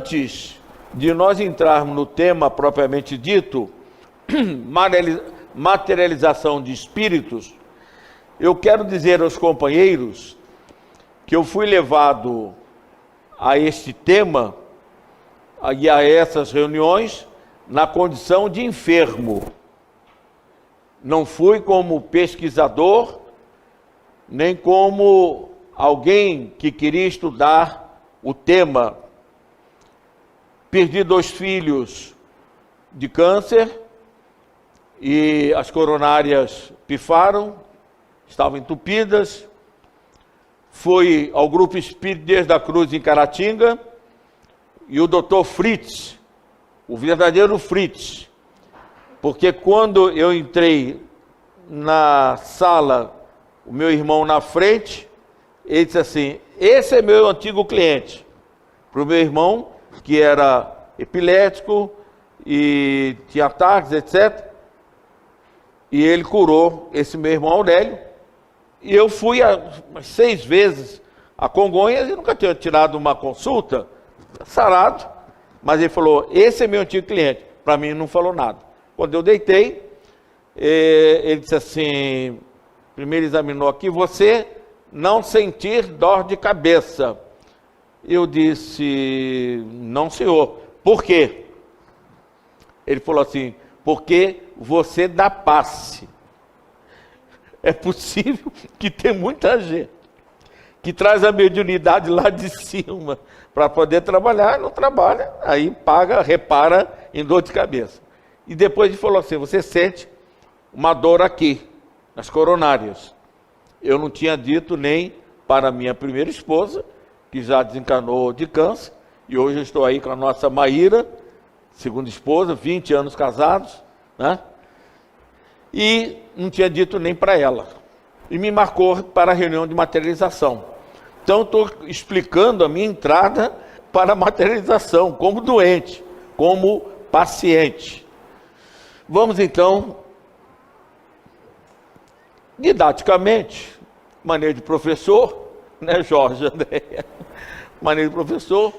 Antes de nós entrarmos no tema propriamente dito, materialização de espíritos, eu quero dizer aos companheiros que eu fui levado a este tema e a essas reuniões na condição de enfermo. Não fui como pesquisador, nem como alguém que queria estudar o tema. Perdi 2 filhos de câncer e as coronárias pifaram, estavam entupidas. Fui ao Grupo Espírita Dias da Cruz em Caratinga e o Dr. Fritz, o verdadeiro Fritz, porque quando eu entrei na sala, o meu irmão na frente, ele disse assim: esse é meu antigo cliente. Para o meu irmão, que era epilético e tinha ataques, etc. E ele curou esse meu irmão Aurélio. E eu fui 6 vezes a Congonhas e nunca tinha tirado uma consulta, sarado. Mas ele falou: esse é meu antigo cliente. Para mim não falou nada. Quando eu deitei, ele disse assim, primeiro examinou aqui: você não sentir dor de cabeça. Eu disse: não, senhor. Por quê? Ele falou assim: porque você dá passe. É possível que tem muita gente que traz a mediunidade lá de cima para poder trabalhar, não trabalha, aí paga, repara em dor de cabeça. E depois ele falou assim: você sente uma dor aqui, nas coronárias. Eu não tinha dito nem para minha primeira esposa, que já desencarnou de câncer, e hoje eu estou aí com a nossa Maíra, segunda esposa, 20 anos casados, né? E não tinha dito nem para ela. E me marcou para a reunião de materialização. Então, estou explicando a minha entrada para a materialização, como doente, como paciente. Vamos então, didaticamente, maneira de professor, né, Jorge? Maneira de professor,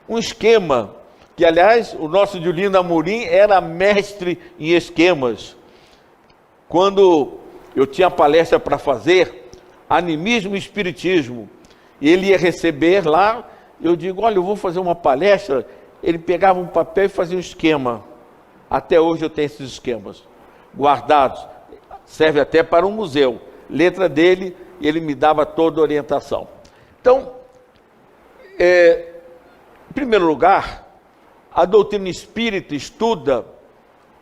um esquema, que aliás, o nosso Diolino Amorim era mestre em esquemas. Quando eu tinha palestra para fazer, animismo e espiritismo, ele ia receber lá, eu digo: olha, eu vou fazer uma palestra. Ele pegava um papel e fazia um esquema. Até hoje eu tenho esses esquemas guardados, serve até para um museu. Letra dele, ele me dava toda a orientação. Então, em primeiro lugar, a doutrina espírita estuda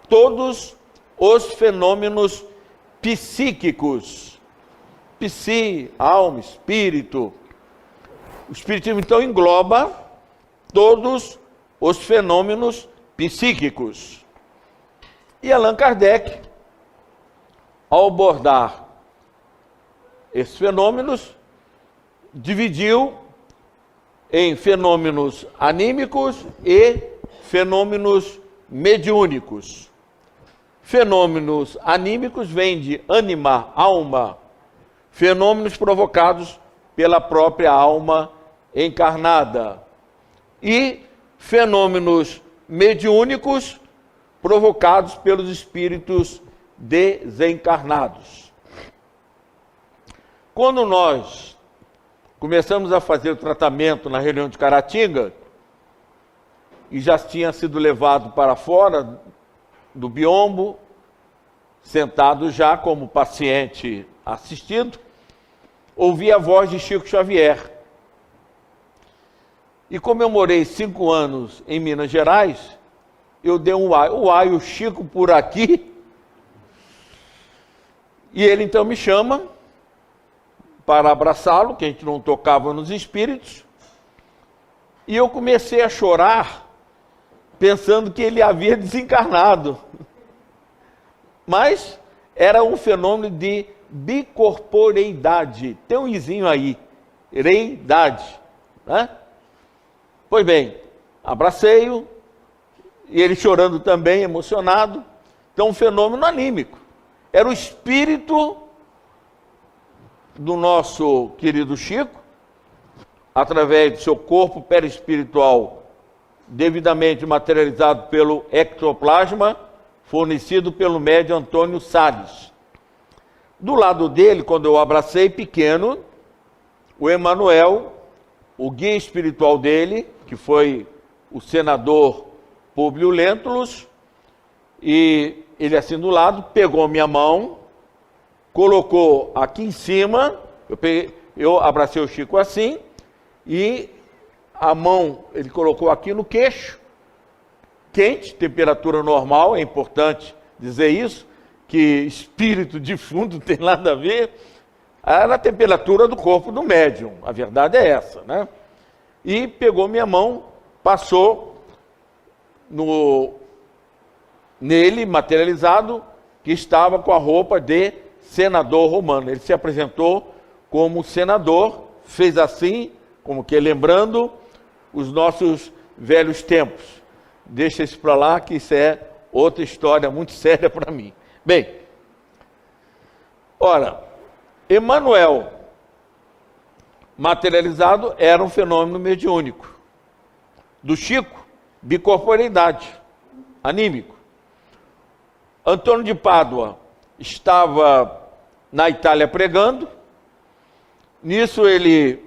todos os fenômenos psíquicos. Psi, alma, espírito. O espiritismo, então, engloba todos os fenômenos psíquicos. E Allan Kardec, ao abordar esses fenômenos, dividiu em fenômenos anímicos e fenômenos mediúnicos. Fenômenos anímicos vêm de ânima, alma, fenômenos provocados pela própria alma encarnada. E fenômenos mediúnicos provocados pelos espíritos desencarnados. Quando nós começamos a fazer o tratamento na reunião de Caratinga, e já tinha sido levado para fora do biombo, sentado já como paciente assistido, ouvi a voz de Chico Xavier. E como eu morei 5 anos em Minas Gerais, eu dei um uai, o Chico por aqui. E ele então me chama para abraçá-lo, que a gente não tocava nos espíritos. E eu comecei a chorar, pensando que ele havia desencarnado. Mas era um fenômeno de bicorporeidade. Tem um izinho aí, reidade, né? Pois bem, abracei-o, e ele chorando também, emocionado. Então, um fenômeno anímico. Era o espírito do nosso querido Chico, através do seu corpo perispiritual devidamente materializado pelo ectoplasma, fornecido pelo médium Antônio Salles. Do lado dele, quando eu abracei pequeno, o Emanuel, o guia espiritual dele, que foi o senador Públio Lentulus, e ele assim do lado, pegou minha mão, colocou aqui em cima, eu abracei o Chico assim, e a mão ele colocou aqui no queixo, quente, temperatura normal, é importante dizer isso, que espírito defunto não tem nada a ver, era a temperatura do corpo do médium, a verdade é essa, né? E pegou minha mão, passou nele, materializado, que estava com a roupa de senador romano. Ele se apresentou como senador, fez assim, como que lembrando os nossos velhos tempos. Deixa isso para lá, que isso é outra história muito séria para mim. Bem, ora, Emanuel materializado era um fenômeno mediúnico. Do Chico, bicorporeidade, anímico. Antônio de Pádua estava na Itália pregando, nisso ele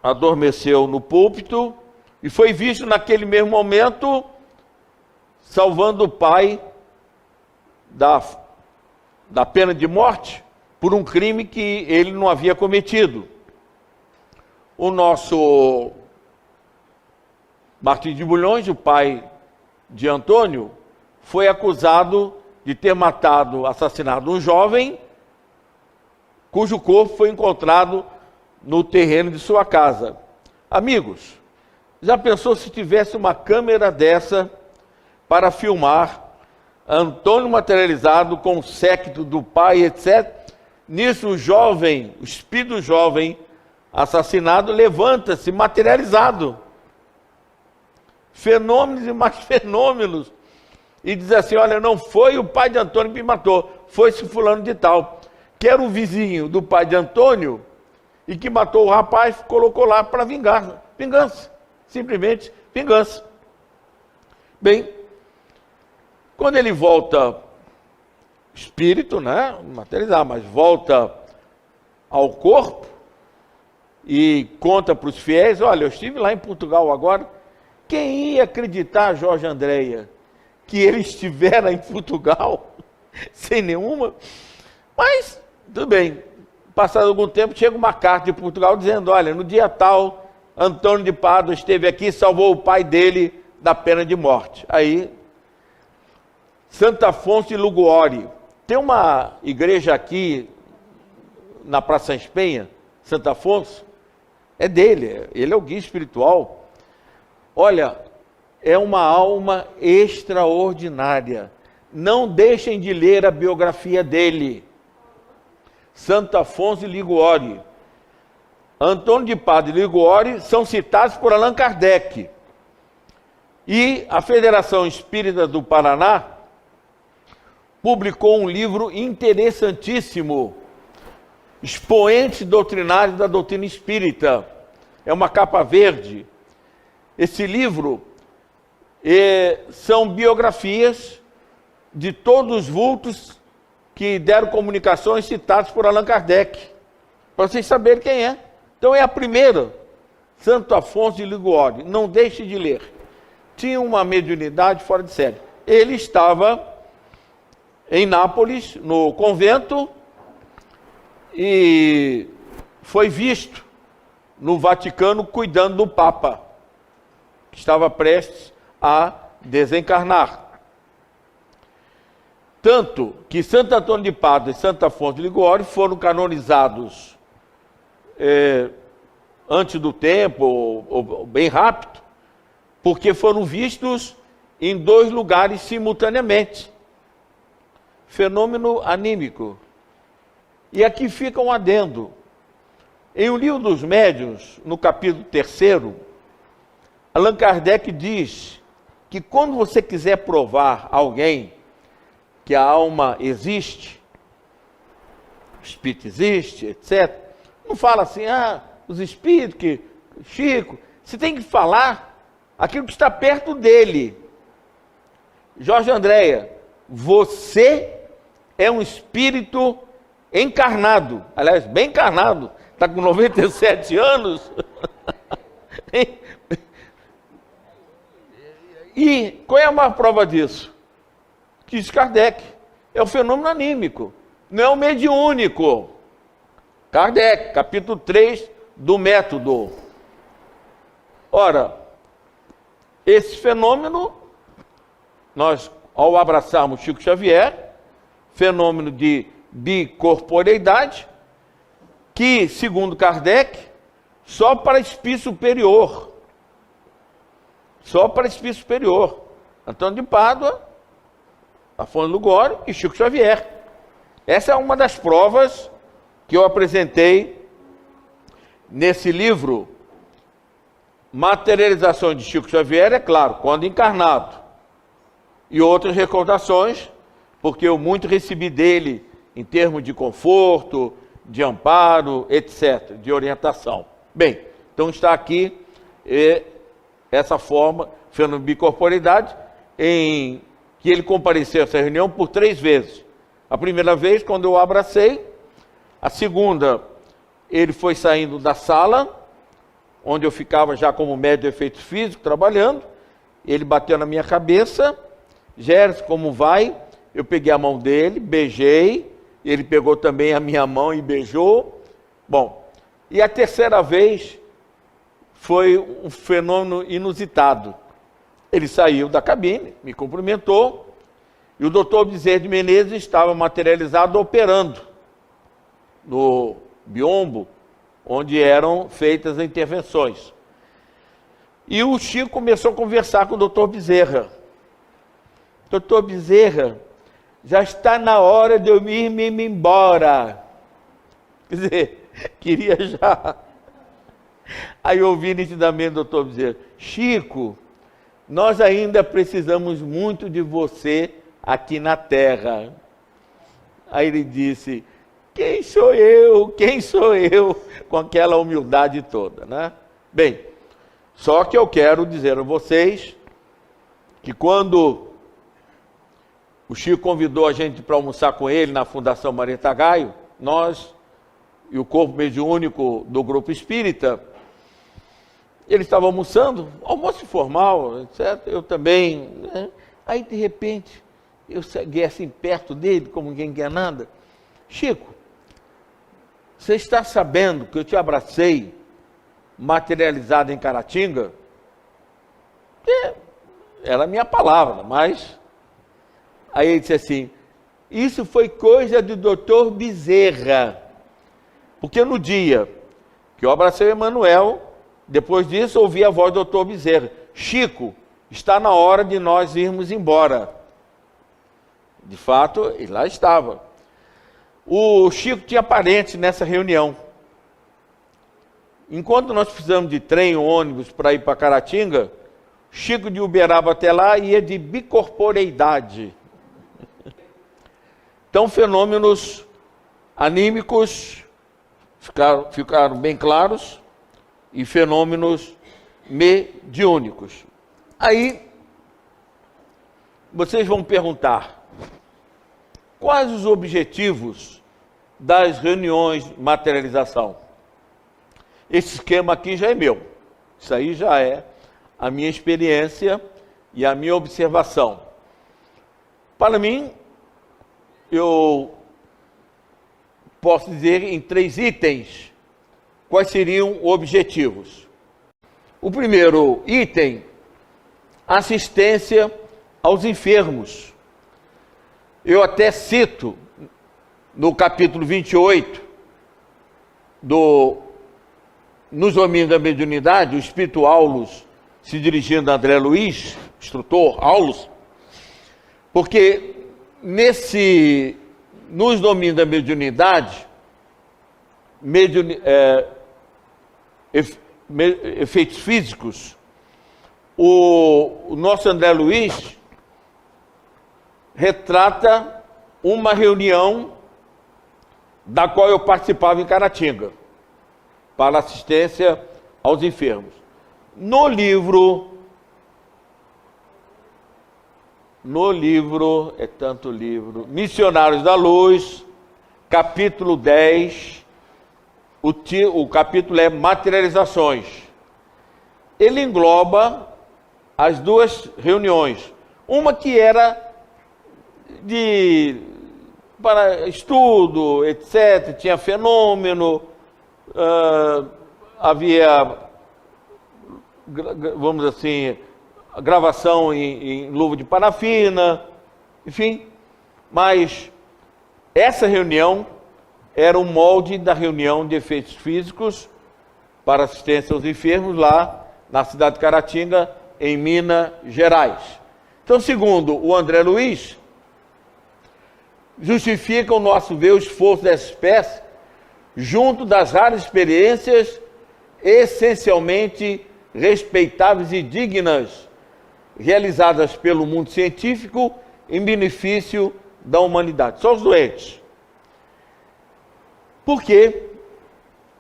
adormeceu no púlpito e foi visto naquele mesmo momento salvando o pai da pena de morte por um crime que ele não havia cometido. O nosso Martim de Bulhões, o pai de Antônio, foi acusado de ter assassinado um jovem, cujo corpo foi encontrado no terreno de sua casa. Amigos, já pensou se tivesse uma câmera dessa para filmar Antônio materializado com o séquito do pai, etc. Nisso o jovem, o espírito jovem assassinado levanta-se materializado. Fenômenos e mais fenômenos. E diz assim, olha, não foi o pai de Antônio que me matou, foi esse fulano de tal, que era o vizinho do pai de Antônio, e que matou o rapaz, colocou lá para vingar. Vingança, simplesmente vingança. Bem, quando ele volta, espírito, né, materializar, mas volta ao corpo, e conta para os fiéis, olha, eu estive lá em Portugal agora, quem ia acreditar, Jorge Andréia, que ele estivera em Portugal, sem nenhuma, mas, tudo bem, passado algum tempo, chega uma carta de Portugal dizendo, olha, no dia tal, Antônio de Pádua esteve aqui e salvou o pai dele da pena de morte. Aí, Santo Afonso de Liguori, tem uma igreja aqui, na Praça Sães Penha, Santo Afonso, é dele, ele é o guia espiritual. Olha, é uma alma extraordinária. Não deixem de ler a biografia dele. Santo Afonso de Liguori. Antônio de Pádua e Liguori são citados por Allan Kardec. E a Federação Espírita do Paraná publicou um livro interessantíssimo, Expoentes Doutrinários da Doutrina Espírita. É uma capa verde. Esse livro são biografias de todos os vultos que deram comunicações citados por Allan Kardec, para vocês saberem quem é. Então é a primeira, Santo Afonso de Liguori, não deixe de ler. Tinha uma mediunidade fora de série. Ele estava em Nápoles, no convento, e foi visto no Vaticano cuidando do Papa, que estava prestes a desencarnar. Tanto que Santo Antônio de Pádua e Santo Afonso de Liguori foram canonizados antes do tempo, ou bem rápido, porque foram vistos em 2 lugares simultaneamente. Fenômeno anímico. E aqui fica um adendo. Em O Livro dos Médiuns, no capítulo 3º, Allan Kardec diz que quando você quiser provar a alguém que a alma existe, o espírito existe, etc., não fala assim, os espíritos, Chico, você tem que falar aquilo que está perto dele. Jorge Andréia, você é um espírito encarnado, aliás, bem encarnado, está com 97 anos. E qual é a maior prova disso? Diz Kardec, é o fenômeno anímico, não é o mediúnico. Kardec, capítulo 3 do Método. Ora, esse fenômeno, nós, ao abraçarmos Chico Xavier, fenômeno de bicorporeidade, que, segundo Kardec, só para espírito superior. Só para espírito superior. Antônio de Pádua, Afonso Lugório e Chico Xavier. Essa é uma das provas que eu apresentei nesse livro, Materialização de Chico Xavier, é claro, quando encarnado. E outras recordações, porque eu muito recebi dele em termos de conforto, de amparo, etc., de orientação. Bem, então está aqui essa forma, fenômeno de bicorporeidade, em que ele compareceu a essa reunião por 3 vezes. A primeira vez, quando eu o abracei. A segunda, ele foi saindo da sala, onde eu ficava já como médium de efeito físico, trabalhando. Ele bateu na minha cabeça. Gerson, como vai? Eu peguei a mão dele, beijei. Ele pegou também a minha mão e beijou. Bom, e a terceira vez foi um fenômeno inusitado. Ele saiu da cabine, me cumprimentou, e o doutor Bezerra de Menezes estava materializado operando no biombo, onde eram feitas as intervenções. E o Chico começou a conversar com o doutor Bezerra. Doutor Bezerra, já está na hora de eu ir-me embora. Quer dizer, queria já. Aí eu ouvi nitidamente o doutor Bezerra, Chico, nós ainda precisamos muito de você aqui na Terra. Aí ele disse, quem sou eu? Quem sou eu? Com aquela humildade toda, né? Bem, só que eu quero dizer a vocês que quando o Chico convidou a gente para almoçar com ele na Fundação Marieta Gaio, nós e o corpo mediúnico do Grupo Espírita, ele estava almoçando, almoço informal, etc. Eu também, né? Aí de repente, eu cheguei assim perto dele, como ninguém quer nada. Chico, você está sabendo que eu te abracei materializado em Caratinga? Era a minha palavra, mas... Aí ele disse assim, isso foi coisa do doutor Bezerra. Porque no dia que eu abracei o Emanuel, depois disso ouvi a voz do doutor Bezerra. Chico, está na hora de nós irmos embora. De fato, ele lá estava. O Chico tinha parentes nessa reunião. Enquanto nós precisamos de trem ou ônibus para ir para Caratinga, Chico de Uberaba até lá ia de bicorporeidade. Então, fenômenos anímicos ficaram bem claros e fenômenos mediúnicos. Aí, vocês vão perguntar, quais os objetivos das reuniões de materialização? Esse esquema aqui já é meu. Isso aí já é a minha experiência e a minha observação. Para mim, eu posso dizer em 3 itens quais seriam objetivos. O primeiro item, assistência aos enfermos. Eu até cito no capítulo 28 Nos Domínios da Mediunidade, o Espírito Aulus se dirigindo a André Luiz, instrutor Aulus, porque nos domínios da mediunidade, efeitos físicos, o nosso André Luiz retrata uma reunião da qual eu participava em Caratinga, para assistência aos enfermos. No livro no livro, é tanto livro, Missionários da Luz, capítulo 10, o capítulo é Materializações. Ele engloba as duas reuniões. Uma que era para estudo, etc., tinha fenômeno, havia, vamos dizer assim, gravação em luva de parafina, enfim. Mas essa reunião era o molde da reunião de efeitos físicos para assistência aos enfermos lá na cidade de Caratinga, em Minas Gerais. Então, segundo o André Luiz, justifica o nosso ver o esforço dessa espécie junto das raras experiências essencialmente respeitáveis e dignas realizadas pelo mundo científico em benefício da humanidade. Só os doentes. Porque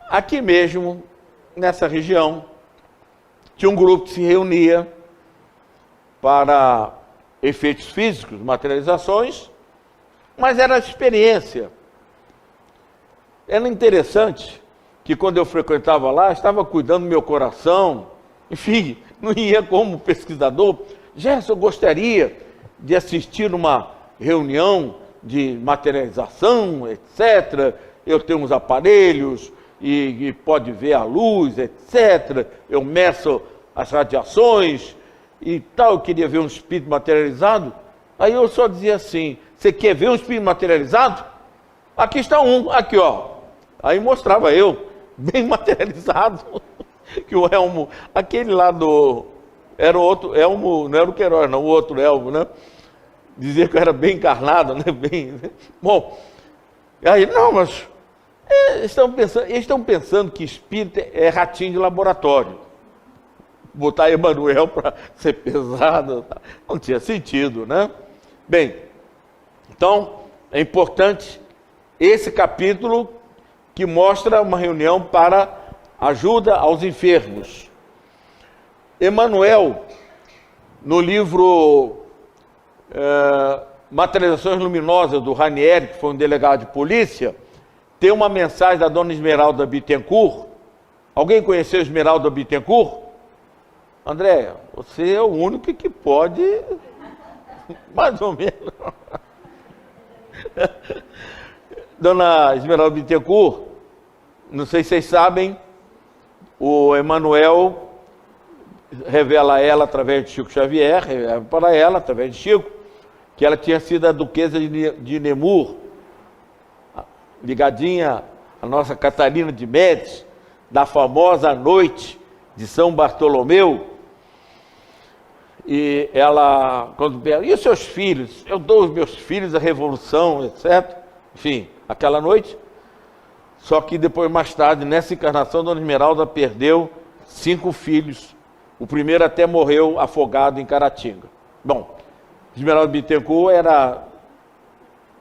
aqui mesmo, nessa região, tinha um grupo que se reunia para efeitos físicos, materializações, mas era experiência. Era interessante que quando eu frequentava lá, estava cuidando do meu coração, enfim, não ia como pesquisador. Gerson, eu gostaria de assistir uma reunião de materialização, etc. Eu tenho uns aparelhos e pode ver a luz, etc. Eu meço as radiações e tal. Eu queria ver um espírito materializado. Aí eu só dizia assim: você quer ver um espírito materializado? Aqui está um, aqui ó. Aí mostrava eu, bem materializado, que o Elmo, aquele lá era o outro Elmo, não era o Queiroz, não, o outro Elmo, né? Dizia que eu era bem encarnado, né? Bem, bom, aí, não, mas eles estão pensando que espírito é ratinho de laboratório. Botar Emanuel para ser pesado, não tinha sentido, né? Bem, então, é importante esse capítulo que mostra uma reunião para ajuda aos enfermos. Emanuel, no livro Materializações Luminosas, do Ranieri, que foi um delegado de polícia, tem uma mensagem da dona Esmeralda Bittencourt. Alguém conheceu Esmeralda Bittencourt? André, você é o único que pode, mais ou menos. Dona Esmeralda Bittencourt, não sei se vocês sabem, o Emanuel revela a ela através de Chico Xavier, revela para ela através de Chico, que ela tinha sido a duquesa de Nemours, ligadinha à nossa Catarina de Médici, da famosa noite de São Bartolomeu. E ela, quando pergunta, e os seus filhos? Eu dou os meus filhos à revolução, etc. Enfim, aquela noite. Só que depois, mais tarde, nessa encarnação, Dona Esmeralda perdeu 5 filhos. O primeiro até morreu afogado em Caratinga. Bom, Esmeralda Bittencourt era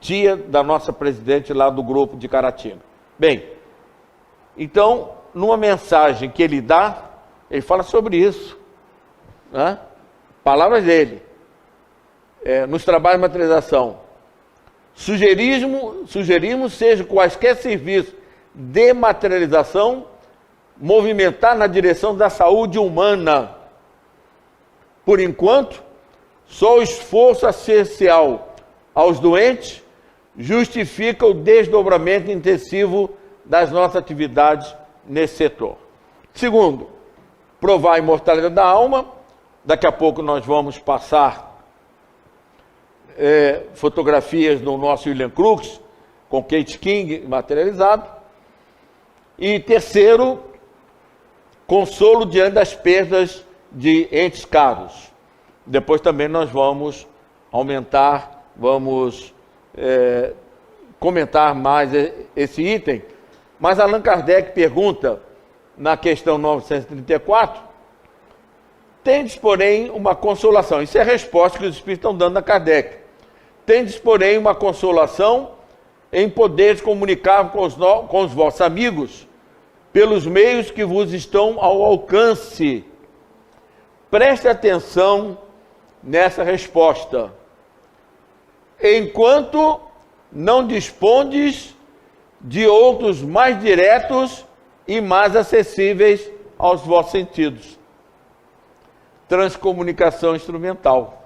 tia da nossa presidente lá do grupo de Caratinga. Bem, então, numa mensagem que ele dá, ele fala sobre isso, né? Palavras dele, nos trabalhos de materialização. Sugerimos, seja quaisquer serviços de materialização, movimentar na direção da saúde humana. Por enquanto, só o esforço essencial aos doentes justifica o desdobramento intensivo das nossas atividades nesse setor. Segundo, provar a imortalidade da alma. Daqui a pouco nós vamos passar fotografias no nosso William Crookes, com Kate King materializado. E terceiro, consolo diante das perdas de entes caros. Depois também nós vamos aumentar, vamos comentar mais esse item. Mas Allan Kardec pergunta, na questão 934, tendes, porém, uma consolação. Isso é a resposta que os Espíritos estão dando a Kardec. Tendes, porém, uma consolação em poderes comunicar com os vossos amigos pelos meios que vos estão ao alcance. Preste atenção nessa resposta. enquanto não dispondes de outros mais diretos e mais acessíveis aos vossos sentidos. Transcomunicação instrumental.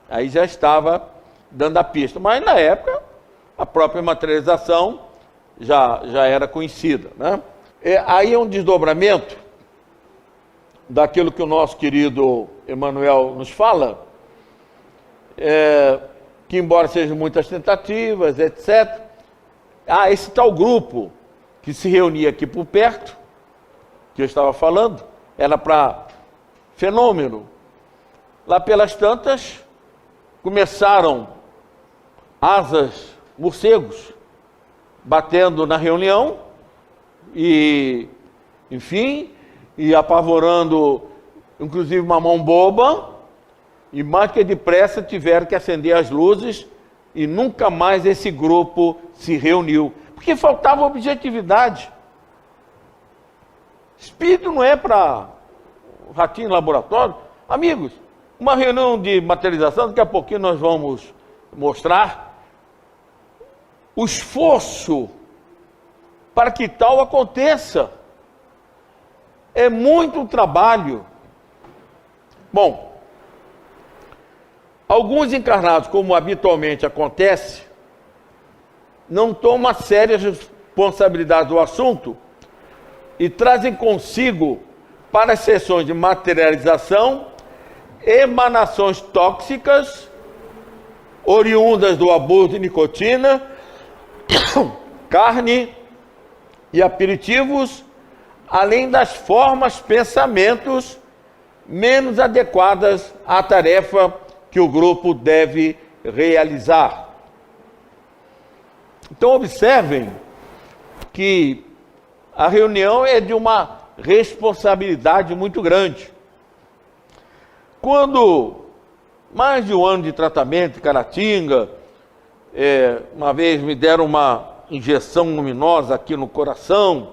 Aí já estava dando a pista, mas na época a própria materialização já era conhecida, né? Aí é um desdobramento daquilo que o nosso querido Emmanuel nos fala, que embora sejam muitas tentativas, etc., esse tal grupo que se reunia aqui por perto, que eu estava falando, era para fenômeno. Lá pelas tantas, começaram asas, morcegos, batendo na reunião e, enfim, e apavorando, inclusive, uma mão boba, e mais que depressa tiveram que acender as luzes e nunca mais esse grupo se reuniu, porque faltava objetividade. Espírito não é para ratinho em laboratório. Amigos, uma reunião de materialização, daqui a pouquinho nós vamos mostrar o esforço para que tal aconteça. É muito trabalho. Bom, alguns encarnados, como habitualmente acontece, não tomam a séria responsabilidade do assunto e trazem consigo, para as sessões de materialização, emanações tóxicas, oriundas do abuso de nicotina, carne e aperitivos, além das formas, pensamentos menos adequadas à tarefa que o grupo deve realizar. Então observem que a reunião é de uma responsabilidade muito grande. Quando mais de um ano de tratamento de Caratinga, uma vez me deram uma injeção luminosa aqui no coração,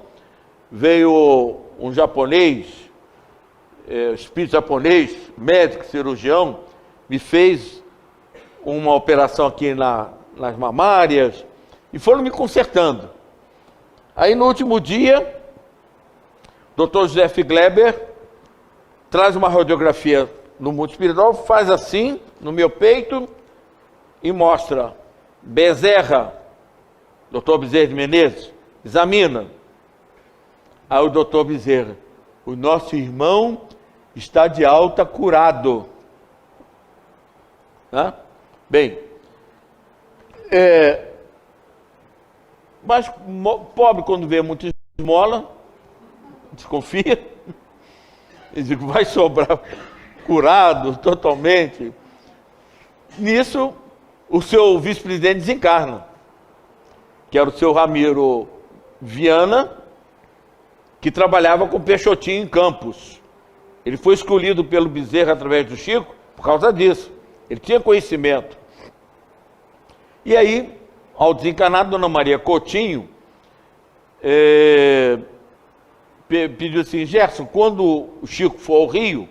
veio um japonês, espírito japonês, médico, cirurgião, me fez uma operação aqui nas mamárias e foram me consertando. Aí no último dia, Dr. José Figleber traz uma radiografia no mundo espiritual, faz assim no meu peito e mostra: Bezerra, Dr. Bezerra de Menezes, examina. Aí o doutor Bezerra: o nosso irmão está de alta curado. Né? Bem, mas pobre, quando vê muita esmola, desconfia, e diz: vai sobrar curado totalmente. Nisso, o seu vice-presidente desencarna, que era o seu Ramiro Viana, que trabalhava com Peixotinho em Campos. Ele foi escolhido pelo Bezerra através do Chico por causa disso. Ele tinha conhecimento. E aí, ao desencarnar, Dona Maria Coutinho pediu assim: Gerson, quando o Chico for ao Rio,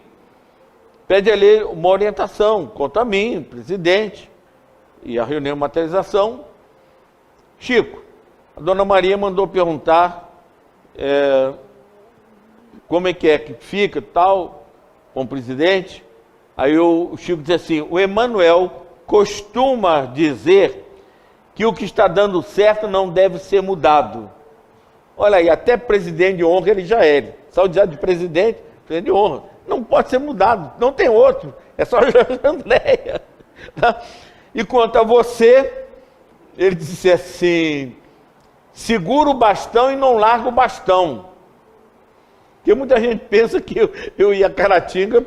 pede a ele uma orientação quanto a mim, presidente, e a reunião de materialização. Chico, a Dona Maria mandou perguntar como é que fica, tal, com o presidente. Aí o Chico disse assim: o Emmanuel costuma dizer que o que está dando certo não deve ser mudado. Olha aí, até presidente de honra ele já é. Saudade de presidente de honra. Não pode ser mudado, não tem outro. É só Jorge Andréia. E quanto a você, ele disse assim: segura o bastão e não larga o bastão. Porque muita gente pensa que eu ia a Caratinga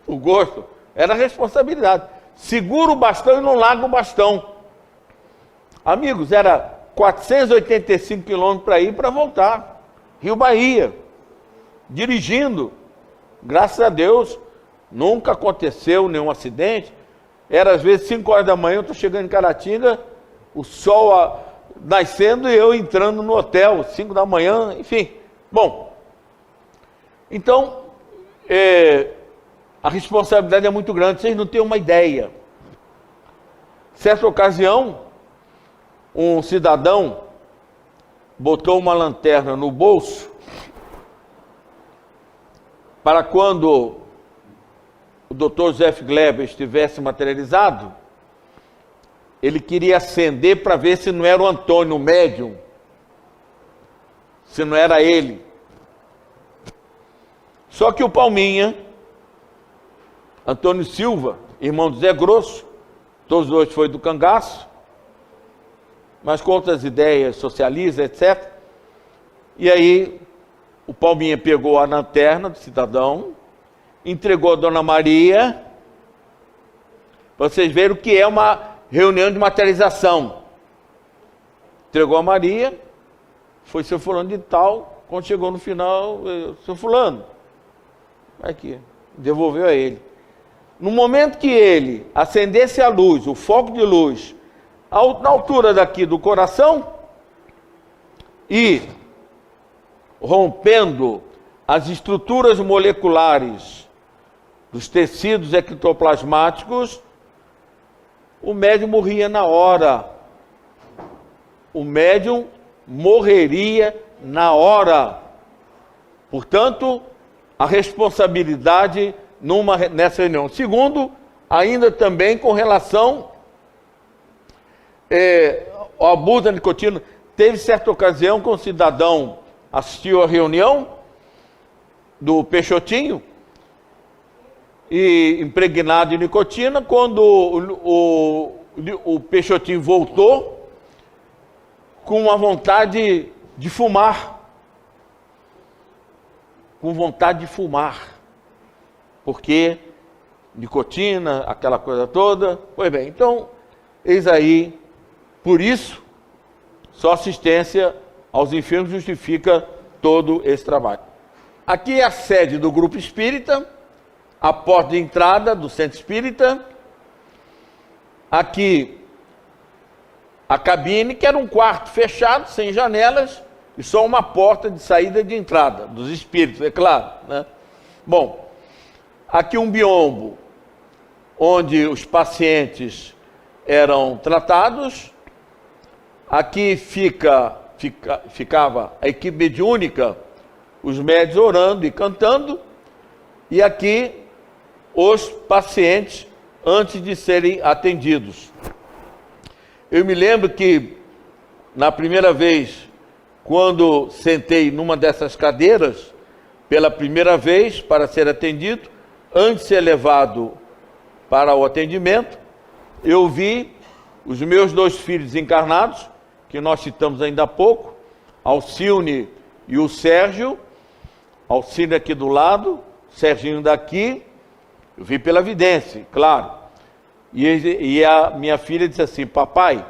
por gosto. Era responsabilidade. Segura o bastão e não larga o bastão. Amigos, era 485 quilômetros para ir e para voltar. Rio Bahia. Dirigindo. Graças a Deus, nunca aconteceu nenhum acidente. Era às vezes 5 horas da manhã, eu estou chegando em Caratinga, o sol nascendo e eu entrando no hotel, 5 da manhã, enfim. Bom, então, a responsabilidade é muito grande, vocês não têm uma ideia. Certa ocasião, um cidadão botou uma lanterna no bolso para quando o Dr. José Gleber estivesse materializado, ele queria acender para ver se não era o Antônio, o médium, se não era ele. Só que o Palminha, Antônio Silva, irmão do Zé Grosso, todos os dois foram do cangaço, mas com outras ideias socialistas, etc. E aí o Palminha pegou a lanterna do cidadão, entregou a Dona Maria, para vocês verem o que é uma reunião de materialização. Entregou a Maria, foi seu fulano de tal, quando chegou no final, seu fulano, aqui, devolveu a ele. No momento que ele acendesse a luz, o foco de luz, na altura daqui do coração, e rompendo as estruturas moleculares dos tecidos ectoplasmáticos, o médium morria na hora. O médium morreria na hora. Portanto, a responsabilidade nessa reunião. Segundo, ainda também com relação ao abuso da nicotina. Teve certa ocasião que um cidadão assistiu à reunião do Peixotinho, e impregnado de nicotina. Quando o Peixotinho voltou, com uma vontade de fumar. Com vontade de fumar. Porque nicotina, aquela coisa toda. Pois bem, então, eis aí, por isso, só assistência aos enfermos justifica todo esse trabalho. Aqui é a sede do Grupo Espírita, a porta de entrada do Centro Espírita. Aqui a cabine, que era um quarto fechado, sem janelas, e só uma porta de saída e de entrada dos espíritos, é claro, né? Bom, aqui um biombo, onde os pacientes eram tratados. Aqui ficava a equipe mediúnica, os médios orando e cantando, e aqui os pacientes antes de serem atendidos. Eu me lembro que, na primeira vez, quando sentei numa dessas cadeiras, pela primeira vez para ser atendido, antes de ser levado para o atendimento, eu vi os meus dois filhos encarnados, que nós citamos ainda há pouco, Alcione e o Sérgio. Alcione aqui do lado, Serginho daqui. Eu vi pela vidência, claro. E a minha filha disse assim: papai,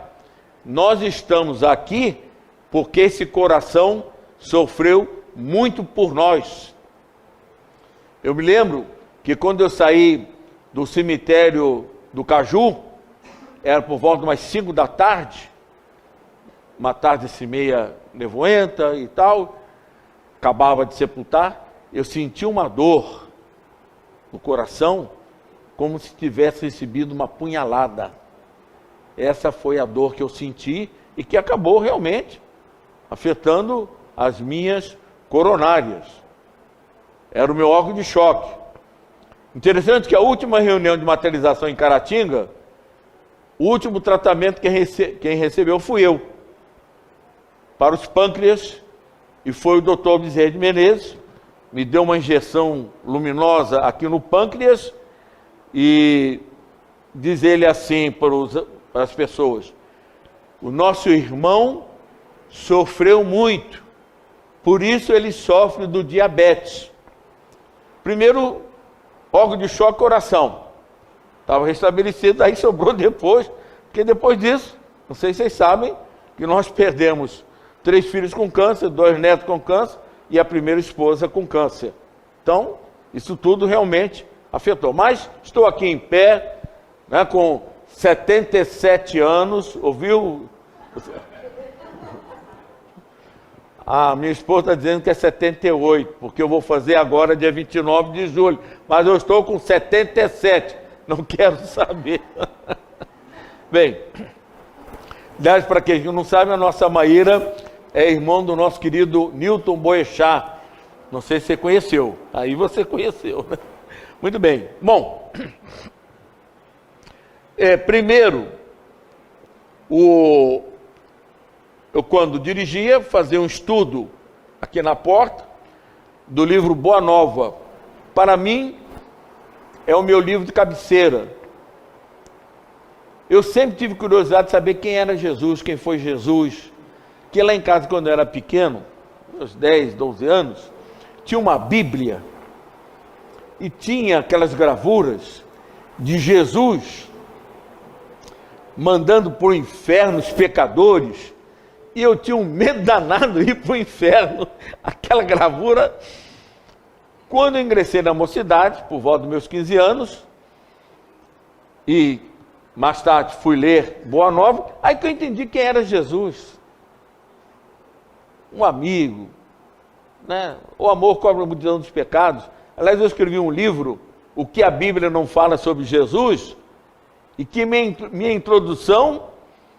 nós estamos aqui porque esse coração sofreu muito por nós. Eu me lembro que quando eu saí do cemitério do Caju, era por volta de umas 5 da tarde, uma tarde assim meia nevoenta e tal, acabava de sepultar, eu senti uma dor no coração, como se tivesse recebido uma punhalada. Essa foi a dor que eu senti e que acabou realmente afetando as minhas coronárias. Era o meu órgão de choque. Interessante que a última reunião de materialização em Caratinga, o último tratamento quem recebeu fui eu, para os pâncreas, e foi o Dr. Bezerra de Menezes, me deu uma injeção luminosa aqui no pâncreas, e diz ele assim para as pessoas: o nosso irmão sofreu muito, por isso ele sofre do diabetes. Primeiro, órgão de choque, coração. Estava restabelecido, aí sobrou depois, porque depois disso, não sei se vocês sabem, que nós perdemos 3 filhos com câncer, 2 netos com câncer, e a primeira esposa com câncer. Então, isso tudo realmente afetou. Mas estou aqui em pé, né, com 77 anos, ouviu? A minha esposa está dizendo que é 78, porque eu vou fazer agora dia 29 de julho, mas eu estou com 77, não quero saber. Bem, aliás, para quem não sabe, a nossa Maíra é irmão do nosso querido Newton Boechat. Não sei se você conheceu. Aí você conheceu, né? Muito bem. Bom, primeiro, eu quando dirigia, fazia um estudo aqui na porta do livro Boa Nova. Para mim, é o meu livro de cabeceira. Eu sempre tive curiosidade de saber quem era Jesus, quem foi Jesus. Que lá em casa, quando eu era pequeno, meus 10, 12 anos, tinha uma Bíblia e tinha aquelas gravuras de Jesus mandando para o inferno os pecadores, e eu tinha um medo danado de ir para o inferno, aquela gravura. Quando eu ingressei na mocidade, por volta dos meus 15 anos, e mais tarde fui ler Boa Nova, aí que eu entendi quem era Jesus. Um amigo, né? O amor cobre a multidão dos pecados. Aliás, eu escrevi um livro, O que a Bíblia não fala sobre Jesus, e que minha introdução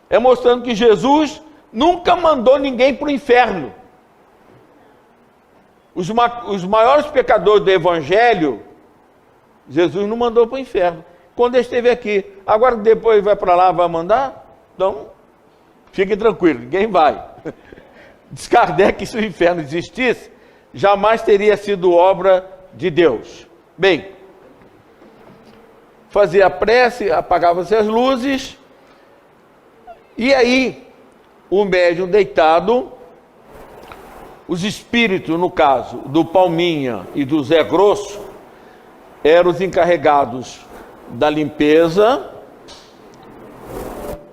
é mostrando que Jesus nunca mandou ninguém para o inferno. Os maiores pecadores do Evangelho, Jesus não mandou para o inferno, quando ele esteve aqui. Agora depois vai para lá, vai mandar? Então, fiquem tranquilos, ninguém vai. Diz Kardec que se o inferno existisse, jamais teria sido obra de Deus. Bem, fazia a prece, apagava-se as luzes, e aí o médium deitado, os espíritos, no caso do Palminha e do Zé Grosso, eram os encarregados da limpeza,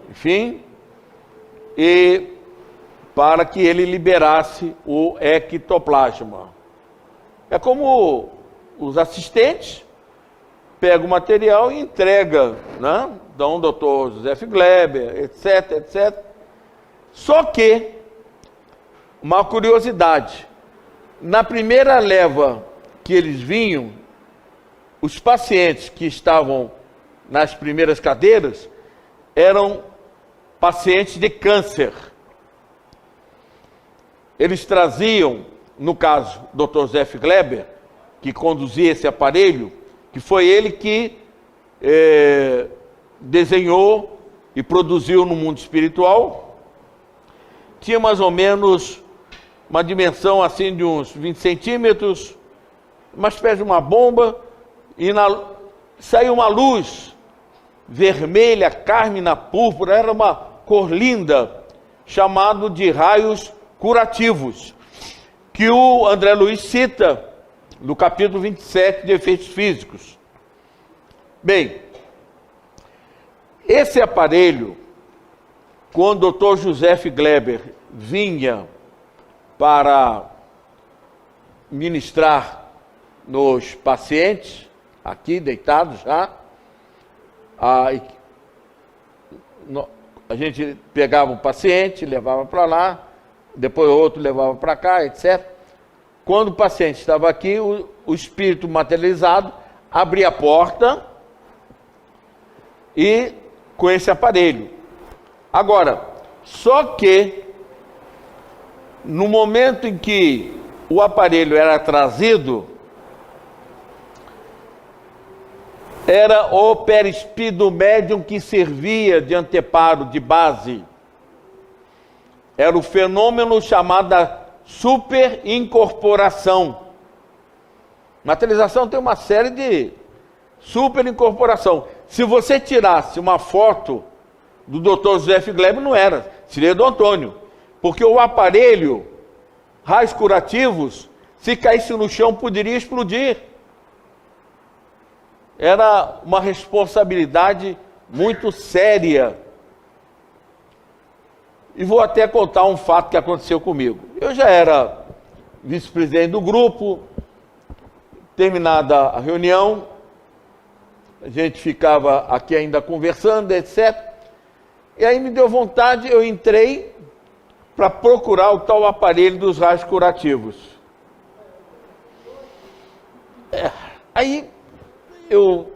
enfim, e para que ele liberasse o ectoplasma. É como os assistentes pegam o material e entrega, né? Então, o doutor José Gleber, etc, etc. Só que, uma curiosidade, na primeira leva que eles vinham, os pacientes que estavam nas primeiras cadeiras eram pacientes de câncer. Eles traziam, no caso, o Dr. José Gleber, que conduzia esse aparelho, que foi ele que desenhou e produziu no mundo espiritual. Tinha mais ou menos uma dimensão assim de uns 20 centímetros, uma espécie de uma bomba, e saiu uma luz vermelha, cármina, púrpura, era uma cor linda, chamado de raios curativos, que o André Luiz cita no capítulo 27 de Efeitos Físicos. Bem, esse aparelho, quando o Dr. José Gleber vinha para ministrar nos pacientes, aqui deitados já, a gente pegava um paciente, levava para lá, depois outro levava para cá, etc. Quando o paciente estava aqui, o espírito materializado abria a porta e com esse aparelho. Agora, só que no momento em que o aparelho era trazido, era o perispírito médium que servia de anteparo, de base. Era o fenômeno chamado superincorporação. Materialização tem uma série de superincorporação. Se você tirasse uma foto do Dr. José Gleber, não era, seria do Antônio. Porque o aparelho, raios curativos, se caísse no chão, poderia explodir. Era uma responsabilidade muito séria. E vou até contar um fato que aconteceu comigo. Eu já era vice-presidente do grupo, terminada a reunião, a gente ficava aqui ainda conversando, etc. E aí me deu vontade, eu entrei para procurar o tal aparelho dos raios curativos. Aí eu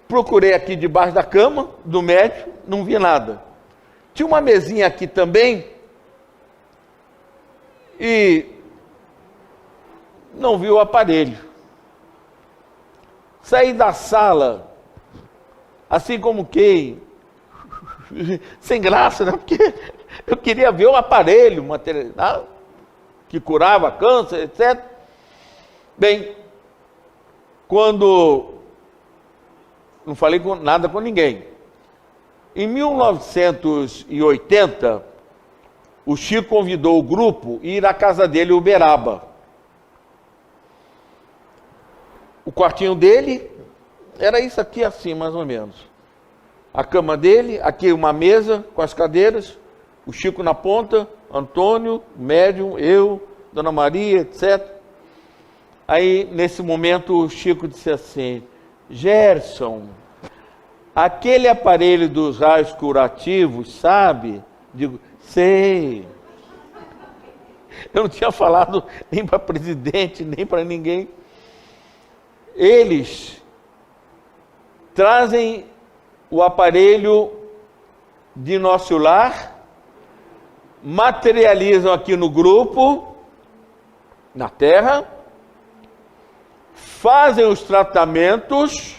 Procurei aqui debaixo da cama do médico, não vi nada. Tinha uma mesinha aqui também e não vi o aparelho. Saí da sala, assim como quem, sem graça, né? Porque eu queria ver o aparelho material que curava câncer, etc. Bem, quando não falei nada com ninguém. Em 1980, o Chico convidou o grupo a ir à casa dele, Uberaba. O quartinho dele era isso aqui assim, mais ou menos. A cama dele, aqui uma mesa com as cadeiras, o Chico na ponta, Antônio, médium, eu, Dona Maria, etc. Aí, nesse momento, o Chico disse assim: Gerson, aquele aparelho dos raios curativos, sabe? Digo, sei. Eu não tinha falado nem para presidente, nem para ninguém. Eles trazem o aparelho de nosso lar, materializam aqui no grupo, na Terra, fazem os tratamentos,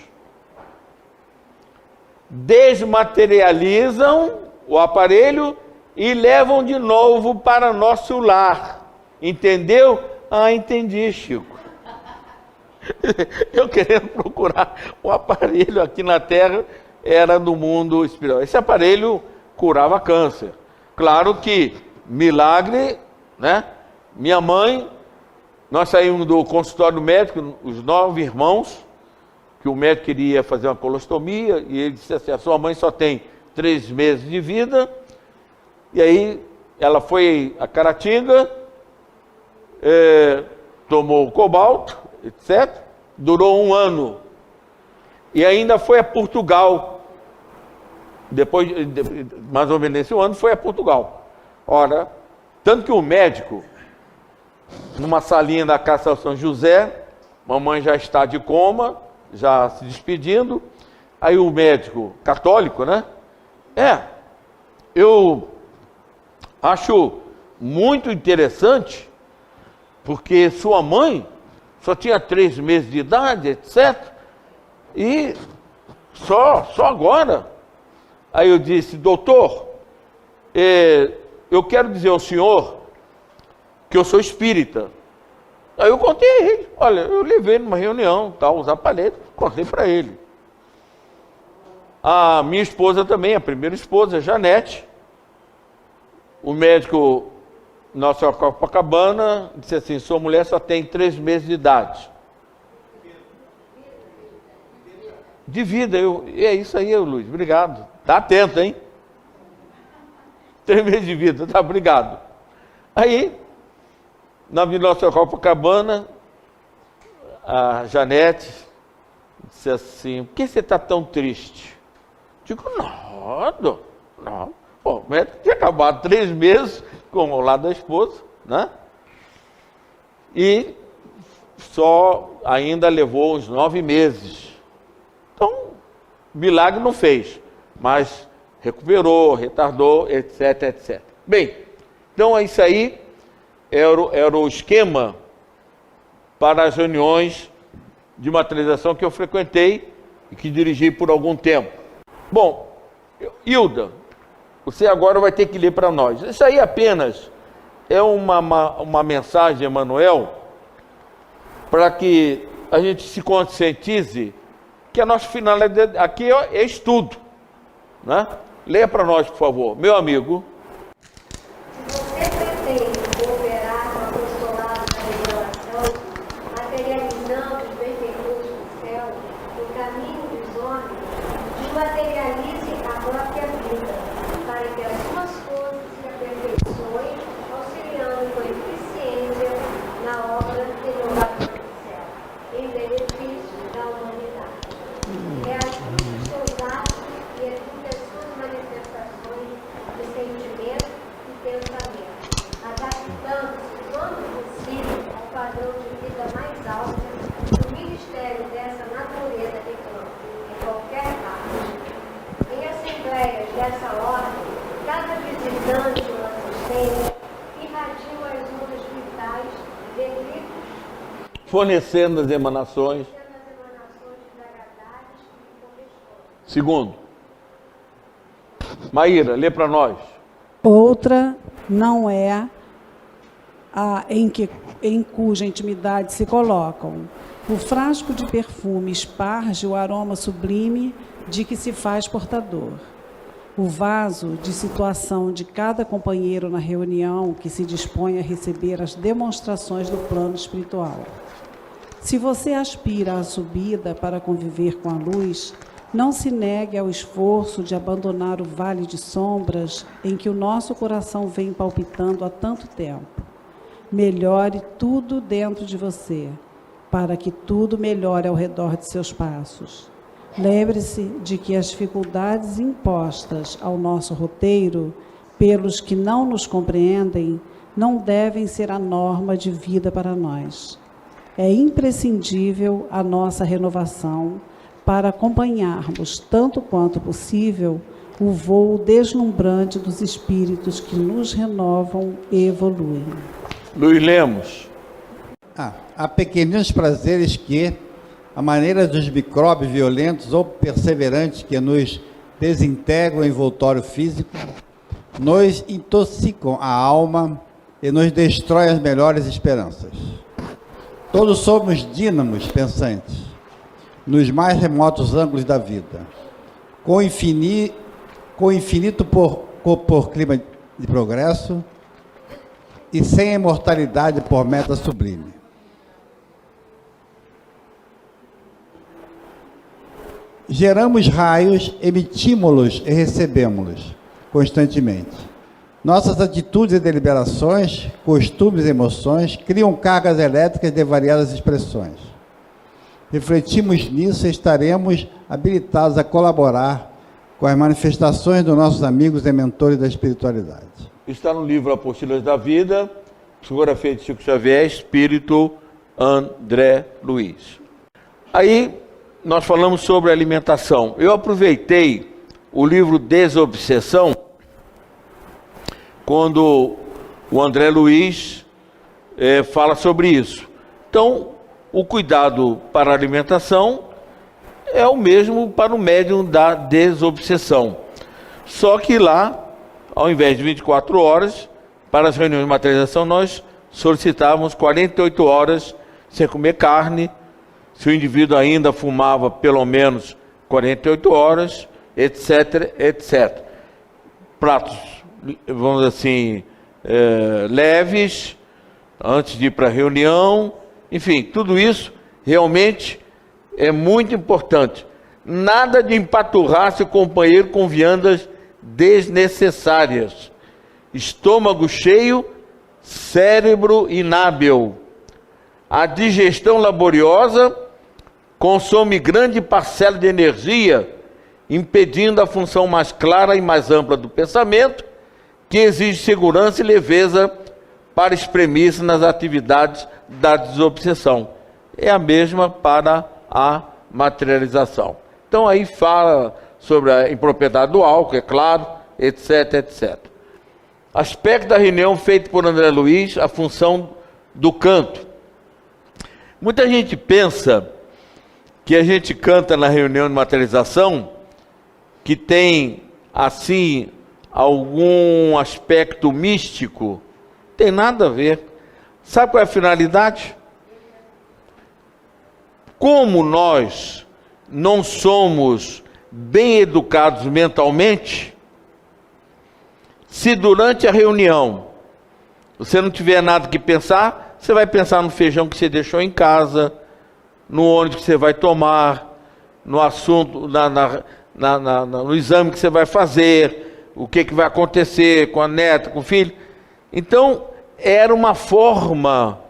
desmaterializam o aparelho e levam de novo para nosso lar. Entendeu? Ah, entendi, Chico. Eu querendo procurar o aparelho aqui na Terra, era no mundo espiritual. Esse aparelho curava câncer. Claro que, milagre, né? Minha mãe, nós saímos do consultório médico, os 9 irmãos, que o médico queria fazer uma colostomia, e ele disse assim: a sua mãe só tem 3 meses de vida. E aí ela foi a Caratinga, tomou o cobalto, etc. Durou 1 ano. E ainda foi a Portugal. Depois, mais ou menos nesse ano, foi a Portugal. Ora, tanto que o médico, numa salinha da Casa São José, mamãe já está de coma, já se despedindo. Aí o médico, católico, né? Eu acho muito interessante, porque sua mãe só tinha 3 meses de idade, etc. E só agora. Aí eu disse: doutor, eu quero dizer ao senhor que eu sou espírita. Aí eu contei a ele: olha, eu levei numa reunião, tal, os aparelhos, contei para ele. A minha esposa também, a primeira esposa, Janete, o médico nosso Copacabana disse assim: sua mulher só tem 3 meses de idade. De vida, é isso aí, Luiz, obrigado. Tá atento, hein? 3 meses de vida, tá, obrigado. Aí, na nossa Copacabana, a Janete disse assim: por que você está tão triste? Digo: nada, não. Pô, o médico tinha acabado 3 meses com o lado da esposa, né? E só ainda levou uns 9 meses. Então, milagre não fez, mas recuperou, retardou, etc, etc. Bem, então isso aí era o esquema para as reuniões de materialização que eu frequentei e que dirigi por algum tempo. Bom, Hilda, você agora vai ter que ler para nós. Isso aí apenas é uma mensagem, Emanuel, para que a gente se conscientize que a nossa finalidade aqui é estudo, né? Leia para nós, por favor. Meu amigo. Se você pretende cooperar com o apostolado da revelação, materializando os benfeitores do céu, no caminho dos homens, desmaterialize a própria vida, para que as suas forças se aperfeiçoem, auxiliando com eficiência na obra renovadora do céu, em benefício da humanidade. Reajuste os seus atos e eduque as suas manifestações de sentimento dessa ordem, cada visitante ou assistente irradiam as ondas vitais de gritos, fornecendo as emanações. desagradáveis que correspondem. Segundo, Maíra, lê para nós. Outra não é a em cuja intimidade se colocam. O frasco de perfume esparge o aroma sublime de que se faz portador. O vaso de situação de cada companheiro na reunião que se dispõe a receber as demonstrações do plano espiritual. Se você aspira à subida para conviver com a luz, não se negue ao esforço de abandonar o vale de sombras em que o nosso coração vem palpitando há tanto tempo. Melhore tudo dentro de você, para que tudo melhore ao redor de seus passos. Lembre-se de que as dificuldades impostas ao nosso roteiro, pelos que não nos compreendem, não devem ser a norma de vida para nós. É imprescindível a nossa renovação para acompanharmos, tanto quanto possível, o voo deslumbrante dos espíritos que nos renovam e evoluem. Luiz Lemos. Há pequeninos prazeres que, à maneira dos micróbios violentos ou perseverantes que nos desintegram o envoltório físico, nos intoxicam a alma e nos destroem as melhores esperanças. Todos somos dínamos pensantes, nos mais remotos ângulos da vida, com infinito por clima de progresso e sem imortalidade por meta sublime. Geramos raios, emitimos-los e recebemos-los constantemente. Nossas atitudes e deliberações, costumes e emoções criam cargas elétricas de variadas expressões. Refletimos nisso e estaremos habilitados a colaborar com as manifestações dos nossos amigos e mentores da espiritualidade. Está no livro Apostilas da Vida, psicografia de Chico Xavier, Espírito André Luiz. Aí nós falamos sobre alimentação. Eu aproveitei o livro Desobsessão, quando o André Luiz fala sobre isso. Então, o cuidado para a alimentação é o mesmo para o médium da desobsessão. Só que lá, ao invés de 24 horas, para as reuniões de materialização, nós solicitávamos 48 horas sem comer carne, se o indivíduo ainda fumava pelo menos 48 horas, etc, etc. Pratos, vamos dizer assim, leves, antes de ir para a reunião, enfim, tudo isso realmente é muito importante. Nada de empaturrar seu companheiro com viandas desnecessárias. Estômago cheio, cérebro inábil. A digestão laboriosa consome grande parcela de energia, impedindo a função mais clara e mais ampla do pensamento, que exige segurança e leveza para exprimir-se nas atividades da desobsessão. É a mesma para a materialização. Então aí fala sobre a impropriedade do álcool, é claro, etc, etc. Aspecto da reunião feito por André Luiz, a função do canto. Muita gente pensa que a gente canta na reunião de materialização que tem, assim, algum aspecto místico. Tem nada a ver. Sabe qual é a finalidade? Como nós não somos bem educados mentalmente, se durante a reunião você não tiver nada que pensar, você vai pensar no feijão que você deixou em casa, no ônibus que você vai tomar, no assunto, no exame que você vai fazer, o que vai acontecer com a neta, com o filho. Então, era uma forma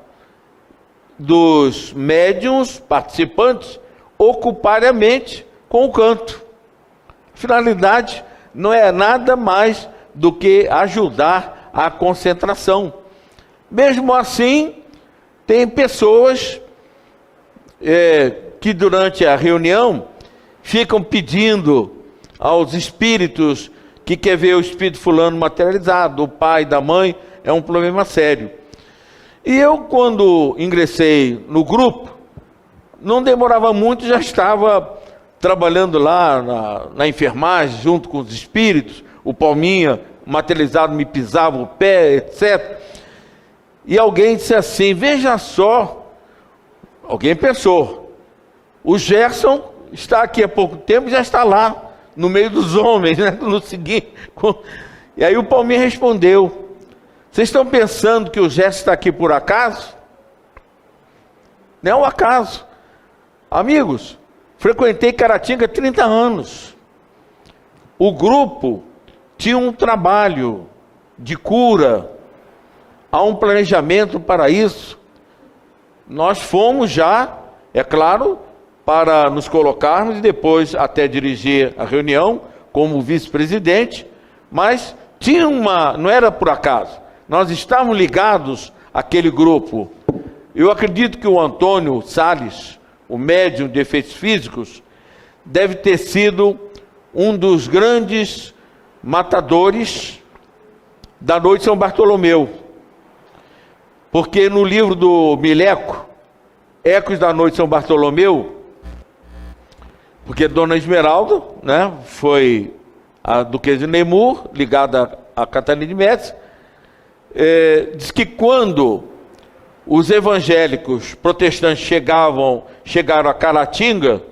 dos médiuns participantes ocuparem a mente com o canto. A finalidade não é nada mais do que ajudar a concentração. Mesmo assim, tem pessoas que durante a reunião ficam pedindo aos espíritos que quer ver o espírito fulano materializado, o pai, da mãe, é um problema sério. E eu, quando ingressei no grupo, não demorava muito, já estava trabalhando lá na enfermagem, junto com os espíritos. O Palminha, materializado, me pisava o pé, etc. E alguém disse assim, veja só, alguém pensou, o Gerson está aqui há pouco tempo e já está lá, no meio dos homens, né? No seguinte. E aí o Palminha respondeu, vocês estão pensando que o Gerson está aqui por acaso? Não é um acaso. Amigos, frequentei Caratinga há 30 anos. O grupo tinha um trabalho de cura, há um planejamento para isso. Nós fomos já, é claro, para nos colocarmos e depois até dirigir a reunião como vice-presidente, mas tinha não era por acaso, nós estávamos ligados àquele grupo. Eu acredito que o Antônio Salles, o médium de efeitos físicos, deve ter sido um dos grandes matadores da noite de São Bartolomeu, porque no livro do Mileco, Ecos da Noite de São Bartolomeu, porque Dona Esmeralda, né, foi a duquesa de Nemours, ligada a Catarina de Médici, diz que quando os evangélicos protestantes chegaram a Caratinga,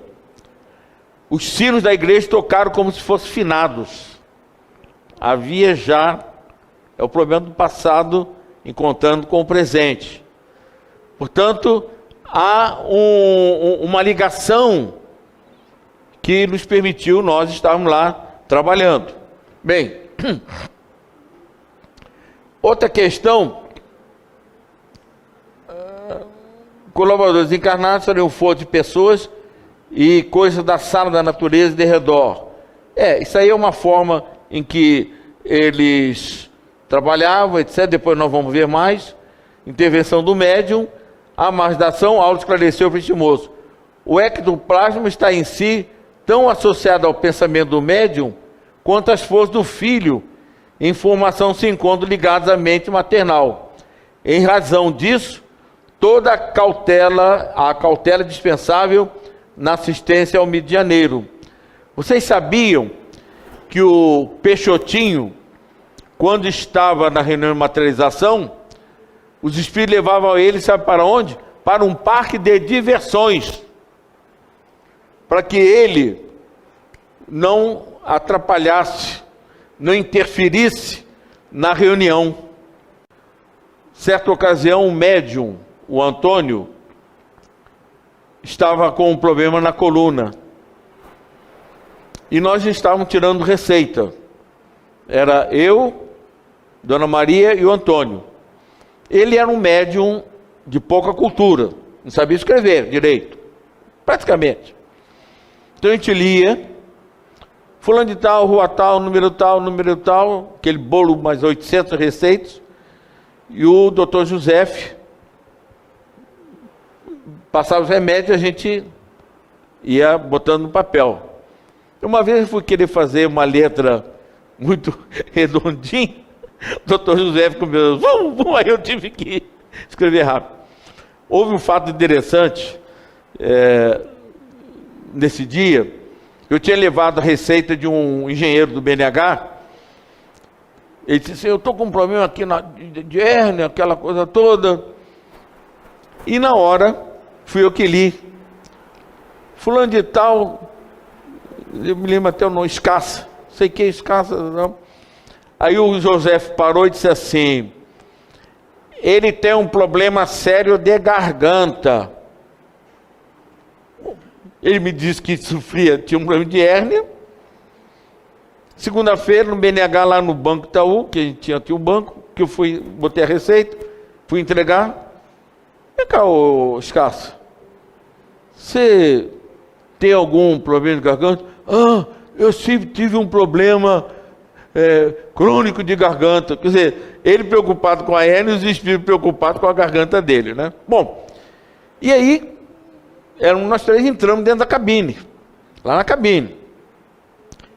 os sinos da igreja tocaram como se fossem finados. Havia já, é o problema do passado, encontrando com o presente. Portanto, há uma ligação que nos permitiu, nós estarmos lá trabalhando. Bem, outra questão, colaboradores encarnados seriam foto de pessoas e coisas da sala da natureza de redor. Isso aí é uma forma em que eles trabalhavam, etc. Depois nós vamos ver mais. Intervenção do médium, a marginação, ao esclarecer o vestimoso. O ectoplasma está em si tão associado ao pensamento do médium quanto as forças do filho em formação se encontram ligadas à mente maternal. Em razão disso, toda a cautela dispensável na assistência ao medianeiro. Vocês sabiam que o Peixotinho, quando estava na reunião de materialização, os espíritos levavam ele, sabe para onde? Para um parque de diversões, para que ele não atrapalhasse, não interferisse na reunião. Certa ocasião, um médium, o Antônio, estava com um problema na coluna. E nós estávamos tirando receita. Era eu, Dona Maria e o Antônio. Ele era um médium de pouca cultura, não sabia escrever direito, praticamente. Então a gente lia, fulano de tal, rua tal, número tal, aquele bolo mais 800 receitas, e o doutor José passava os remédios, a gente ia botando no papel. Uma vez eu fui querer fazer uma letra muito redondinha, o doutor José comigo, aí eu tive que escrever rápido. Houve um fato interessante, nesse dia, eu tinha levado a receita de um engenheiro do BNH, ele disse assim, eu estou com um problema aqui de hérnia, aquela coisa toda, e na hora, fui eu que li, fulano de tal, eu me lembro até o nome, Escassa, sei que é Escassa, não. Aí o José parou e disse assim, ele tem um problema sério de garganta. Ele me disse que tinha um problema de hérnia. Segunda-feira, no BNH, lá no Banco Itaú, que a gente tinha aqui o banco, que eu botei a receita, fui entregar. Vem cá, ô Escassa, você tem algum problema de garganta? Eu sempre tive um problema crônico de garganta. Quer dizer, ele preocupado com a hérnia e os espíritos preocupados com a garganta dele, né? Bom, e aí, nós três entramos dentro da cabine, lá na cabine.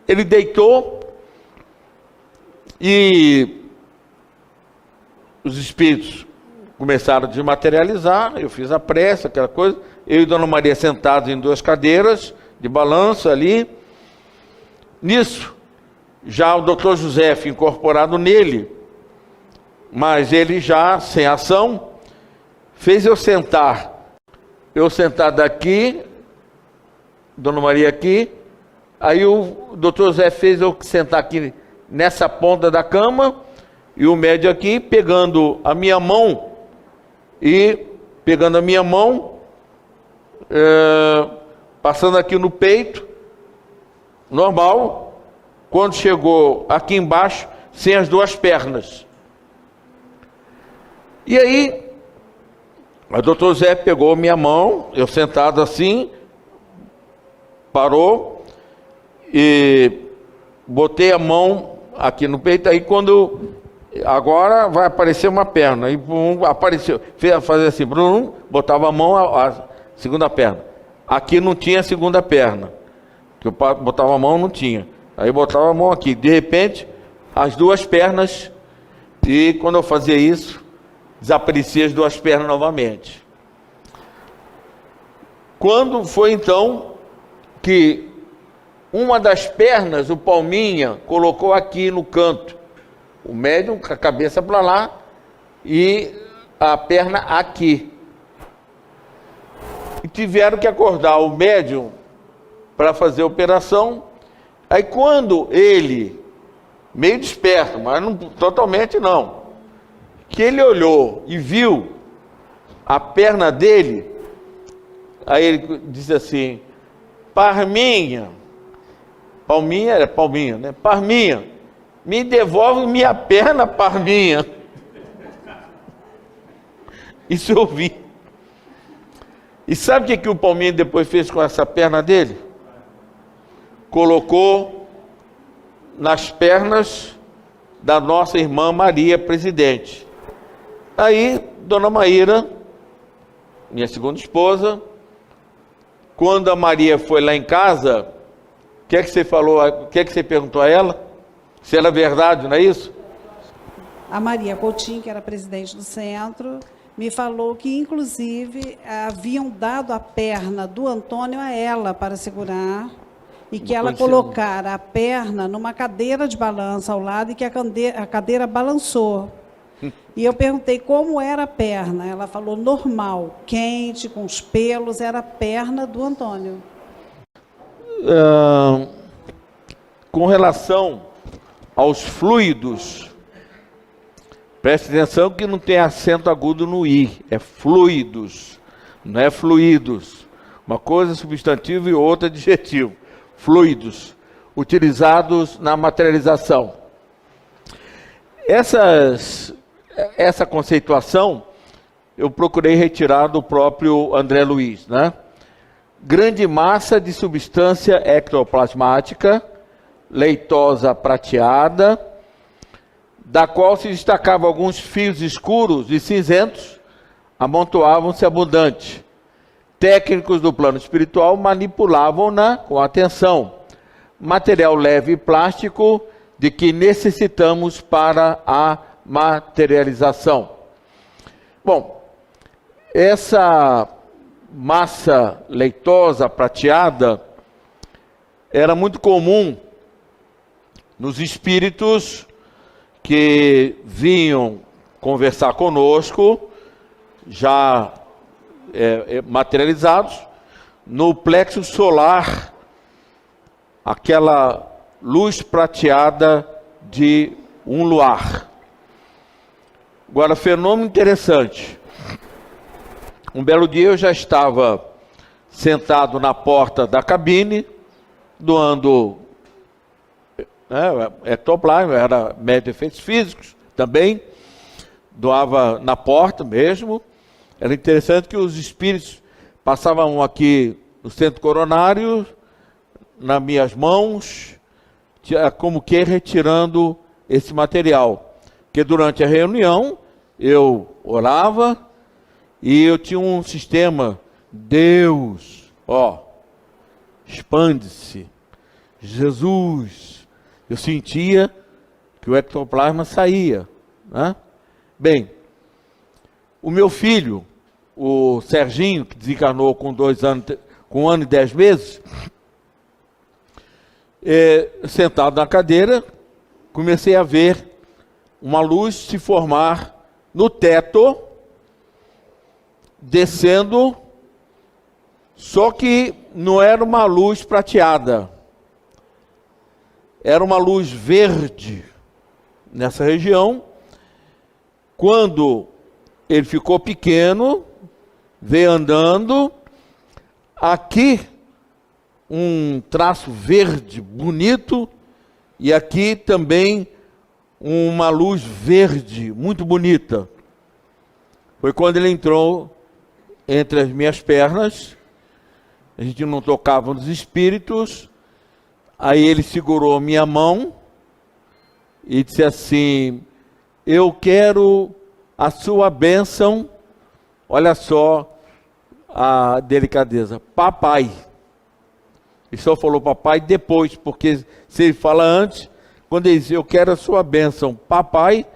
Ele deitou, E os espíritos começaram a desmaterializar, eu fiz a prece, aquela coisa, eu e Dona Maria sentados em 2 cadeiras de balanço ali. Nisso, já o Dr. José incorporado nele, mas ele já sem ação, fez eu sentar daqui, Dona Maria aqui, aí o Dr. José fez eu sentar aqui nessa ponta da cama, e o médium aqui pegando a minha mão, passando aqui no peito, normal. Quando chegou aqui embaixo, sem as 2 pernas. E aí, o doutor Zé pegou minha mão, eu sentado assim, parou, e botei a mão aqui no peito, aí agora vai aparecer uma perna, aí apareceu, fazer assim, botava a mão, a segunda perna. Aqui não tinha a segunda perna, que eu botava a mão, não tinha. Aí botava a mão aqui, de repente, as 2 pernas, e quando eu fazia isso, desaparecia as 2 pernas novamente. Quando foi então que uma das pernas, o Palminha, colocou aqui no canto, o médium com a cabeça para lá e a perna aqui. E tiveram que acordar o médium para fazer a operação. Aí quando ele, meio desperto, mas não, totalmente não, que ele olhou e viu a perna dele, aí ele disse assim: Palminha, né? Palminha, me devolve minha perna, Palminha. Isso eu vi. E sabe o que o Palminha depois fez com essa perna dele? Colocou nas pernas da nossa irmã Maria, presidente. Aí, Dona Maíra, minha segunda esposa, quando a Maria foi lá em casa, o que é que você falou, o que é que você perguntou a ela? Se era verdade, não é isso? A Maria Coutinho, que era presidente do centro, me falou que, inclusive, haviam dado a perna do Antônio a ela para segurar, e que ela colocara a perna numa cadeira de balanço ao lado, e que a cadeira balançou. E eu perguntei como era a perna. Ela falou normal, quente, com os pelos, era a perna do Antônio. Com relação aos fluidos, preste atenção que não tem acento agudo no i, é fluidos, não é fluidos. Uma coisa é substantivo e outra adjetivo. Fluidos utilizados na materialização. Essa conceituação eu procurei retirar do próprio André Luiz, né? Grande massa de substância ectoplasmática, leitosa prateada, da qual se destacavam alguns fios escuros e cinzentos, amontoavam-se abundante. Técnicos do plano espiritual manipulavam-na com atenção. Material leve e plástico de que necessitamos para a materialização. Bom, essa massa leitosa, prateada, era muito comum nos espíritos que vinham conversar conosco, já materializados, no plexo solar, aquela luz prateada de um luar. Agora, fenômeno interessante. Um belo dia eu já estava sentado na porta da cabine, doando ectoplasma, era médium de efeitos físicos também, doava na porta mesmo. Era interessante que os espíritos passavam aqui no centro coronário, nas minhas mãos, como que retirando esse material. Porque durante a reunião eu orava e eu tinha um sistema, Deus, expande-se, Jesus. Eu sentia que o ectoplasma saía, né? Bem, o meu filho, o Serginho, que desencarnou com 1 ano e 10 meses, sentado na cadeira, comecei a ver uma luz se formar no teto, descendo, só que não era uma luz prateada, era uma luz verde nessa região. Quando ele ficou pequeno, veio andando, aqui um traço verde bonito, e aqui também uma luz verde muito bonita. Foi quando ele entrou entre as minhas pernas, a gente não tocava nos espíritos, aí ele segurou minha mão e disse assim: eu quero a sua bênção. Olha só a delicadeza, papai. Ele só falou papai depois, porque se ele fala antes, quando ele diz eu quero a sua bênção, papai,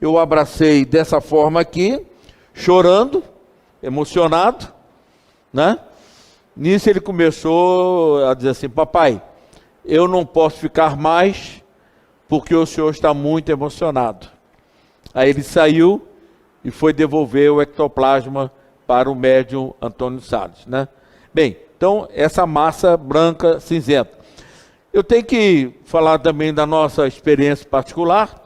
eu abracei dessa forma aqui, chorando, emocionado, né? Nisso ele começou a dizer assim: papai, eu não posso ficar mais, porque o senhor está muito emocionado. Aí ele saiu e foi devolver o ectoplasma para o médium Antônio Salles, né? Bem, então essa massa branca cinzenta. Eu tenho que falar também da nossa experiência particular.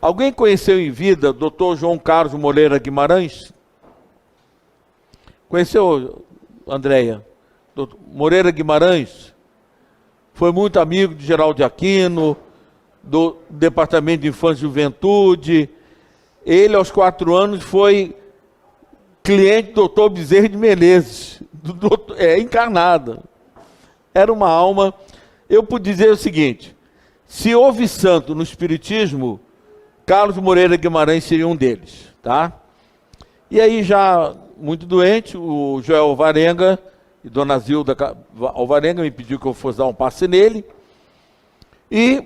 Alguém conheceu em vida Dr. João Carlos Moreira Guimarães? Conheceu, Andréia? Dr. Moreira Guimarães foi muito amigo de Geraldo de Aquino, do Departamento de Infância e Juventude. Ele, aos 4 anos, foi cliente do Dr. Bezerra de Menezes, encarnada. Era uma alma. Eu pude dizer o seguinte: se houve santo no Espiritismo, Carlos Moreira Guimarães seria um deles, tá? E aí, já muito doente, o Joel Alvarenga e Dona Zilda Alvarenga me pediu que eu fosse dar um passe nele. E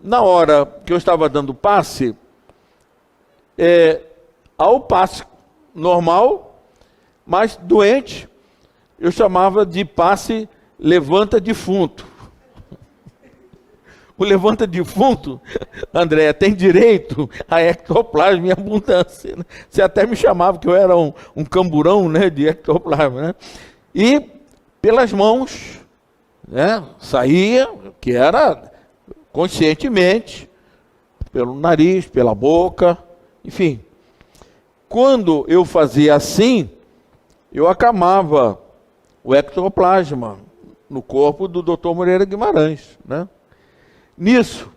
na hora que eu estava dando passe, ao passe normal, mas doente, eu chamava de passe levanta defunto. O levanta defunto, André, tem direito a ectoplasma em abundância, né? Você até me chamava que eu era um camburão, né, de ectoplasma, né? E pelas mãos, né, saía, que era conscientemente, pelo nariz, pela boca, enfim. Quando eu fazia assim, eu acamava o ectoplasma no corpo do Dr. Moreira Guimarães, né? Nisso,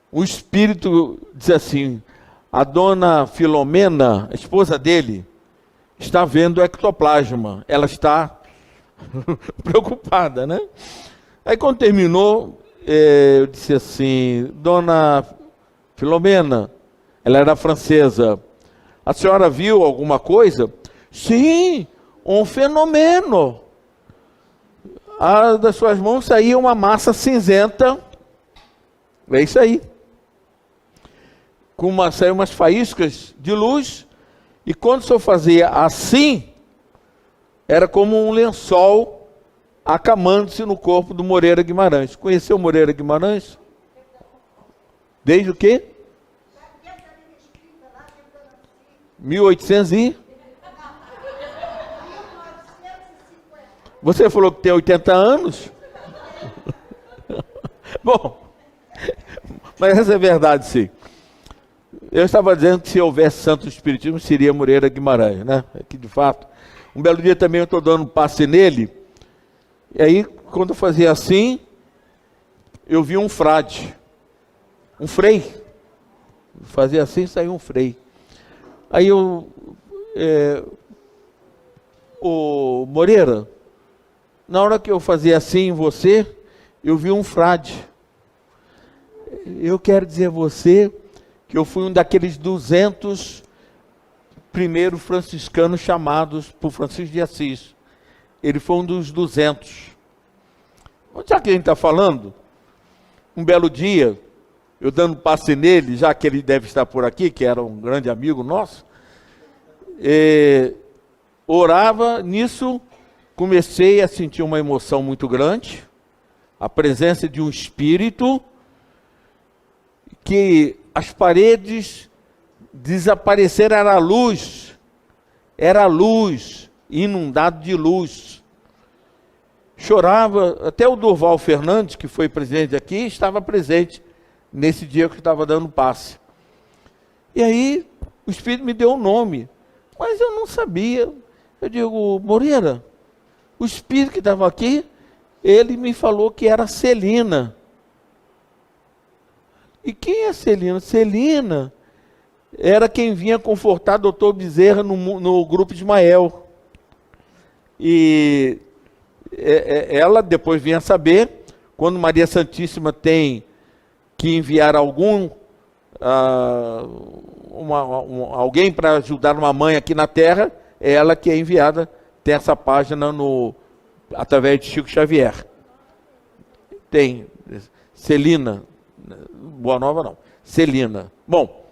o espírito diz assim: a dona Filomena, a esposa dele, está vendo o ectoplasma, ela está preocupada, né? Aí quando terminou, eu disse assim: dona Filomena, ela era francesa, a senhora viu alguma coisa? Sim, um fenômeno. Das suas mãos saía uma massa cinzenta. É isso aí. Saíam umas faíscas de luz, e quando o senhor fazia assim, era como um lençol acamando-se no corpo do Moreira Guimarães. Conheceu o Moreira Guimarães? Desde o quê? 1800 e... Você falou que tem 80 anos? Bom, mas essa é verdade, sim. Eu estava dizendo que se houvesse santo espiritismo, seria Moreira Guimarães, né? Que de fato, um belo dia também eu estou dando um passe nele, e aí, quando eu fazia assim, eu vi um frade, um frei. Fazia assim, saiu um frei. Aí o Moreira, na hora que eu fazia assim em você, eu vi um frade. Eu quero dizer a você que eu fui um daqueles 200 primeiros franciscanos chamados por Francisco de Assis. Ele foi um dos 200. Onde é que a gente está falando? Um belo dia, eu dando passe nele, já que ele deve estar por aqui, que era um grande amigo nosso, orava, nisso comecei a sentir uma emoção muito grande, a presença de um espírito, que as paredes desapareceram, era luz, inundado de luz. Chorava, até o Durval Fernandes, que foi presidente aqui, estava presente nesse dia que eu estava dando passe. E aí o Espírito me deu um nome, mas eu não sabia. Eu digo, Moreira, o Espírito que estava aqui, ele me falou que era Celina. E quem é Celina? Celina era quem vinha confortar doutor Bezerra no grupo Ismael. E ela depois vinha saber, quando Maria Santíssima tem que enviar alguém para ajudar uma mãe aqui na Terra, é ela que é enviada. Tem essa página através de Chico Xavier. Tem Celina, Boa Nova não, Celina. Bom,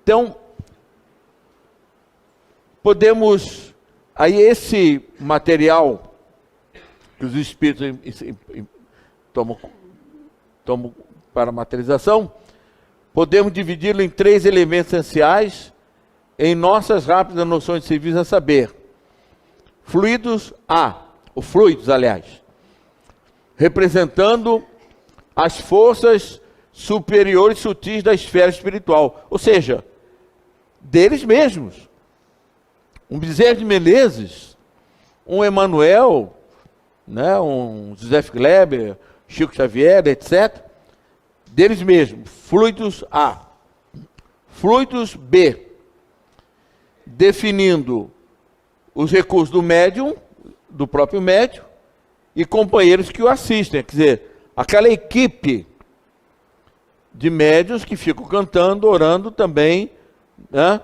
então podemos, aí esse material que os espíritos tomam para a materialização, podemos dividi-lo em 3 elementos essenciais em nossas rápidas noções de serviço, a saber, fluidos, aliás, representando as forças superiores sutis da esfera espiritual, ou seja, deles mesmos. Um Bezerra de Menezes, um Emmanuel, né, um José Kleber, Chico Xavier, etc., deles mesmos. Fluidos A. Fluidos B, definindo os recursos do médium, do próprio médium, e companheiros que o assistem, quer dizer, aquela equipe de médiuns que ficam cantando, orando também, né?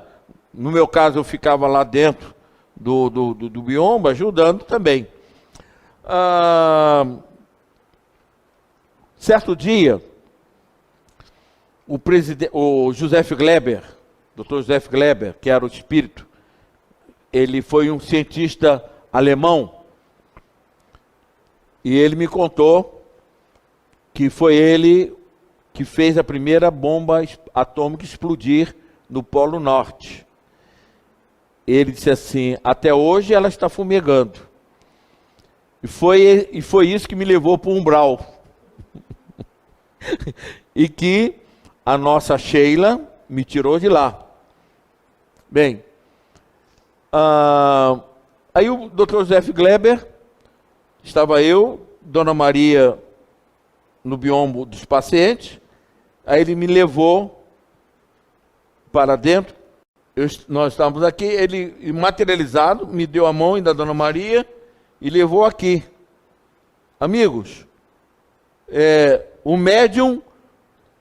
No meu caso, eu ficava lá dentro do biombo, ajudando também. Certo dia, o José Kleber, Dr. José Kleber, que era o espírito, ele foi um cientista alemão, e ele me contou que foi ele que fez a primeira bomba atômica explodir no Polo Norte. Ele disse assim, até hoje ela está fumegando. E foi isso que me levou para o umbral. E que a nossa Sheila me tirou de lá. Bem, aí o Dr. José Kleber, estava eu, Dona Maria, no biombo dos pacientes. Aí ele me levou para dentro, nós estávamos aqui, ele materializado, me deu a mão da Dona Maria e levou aqui. Amigos, o médium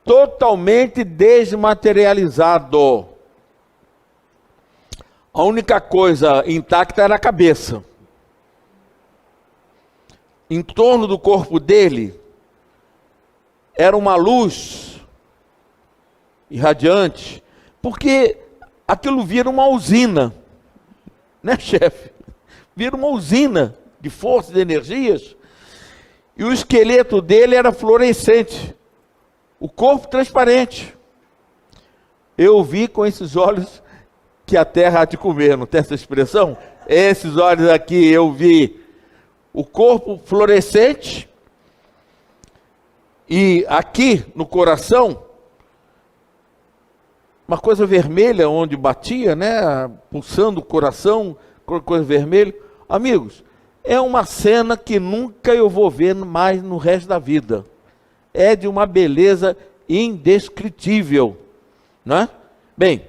totalmente desmaterializado. A única coisa intacta era a cabeça. Em torno do corpo dele era uma luz irradiante, porque aquilo vira uma usina, né, chefe? Vira uma usina de forças, de energias, e o esqueleto dele era fluorescente, o corpo transparente. Eu vi com esses olhos que a terra há de comer, não tem essa expressão? Esses olhos aqui eu vi o corpo fluorescente, e aqui no coração, uma coisa vermelha onde batia, né? Pulsando o coração, coisa vermelha. Amigos, é uma cena que nunca eu vou ver mais no resto da vida. É de uma beleza indescritível, né? Bem,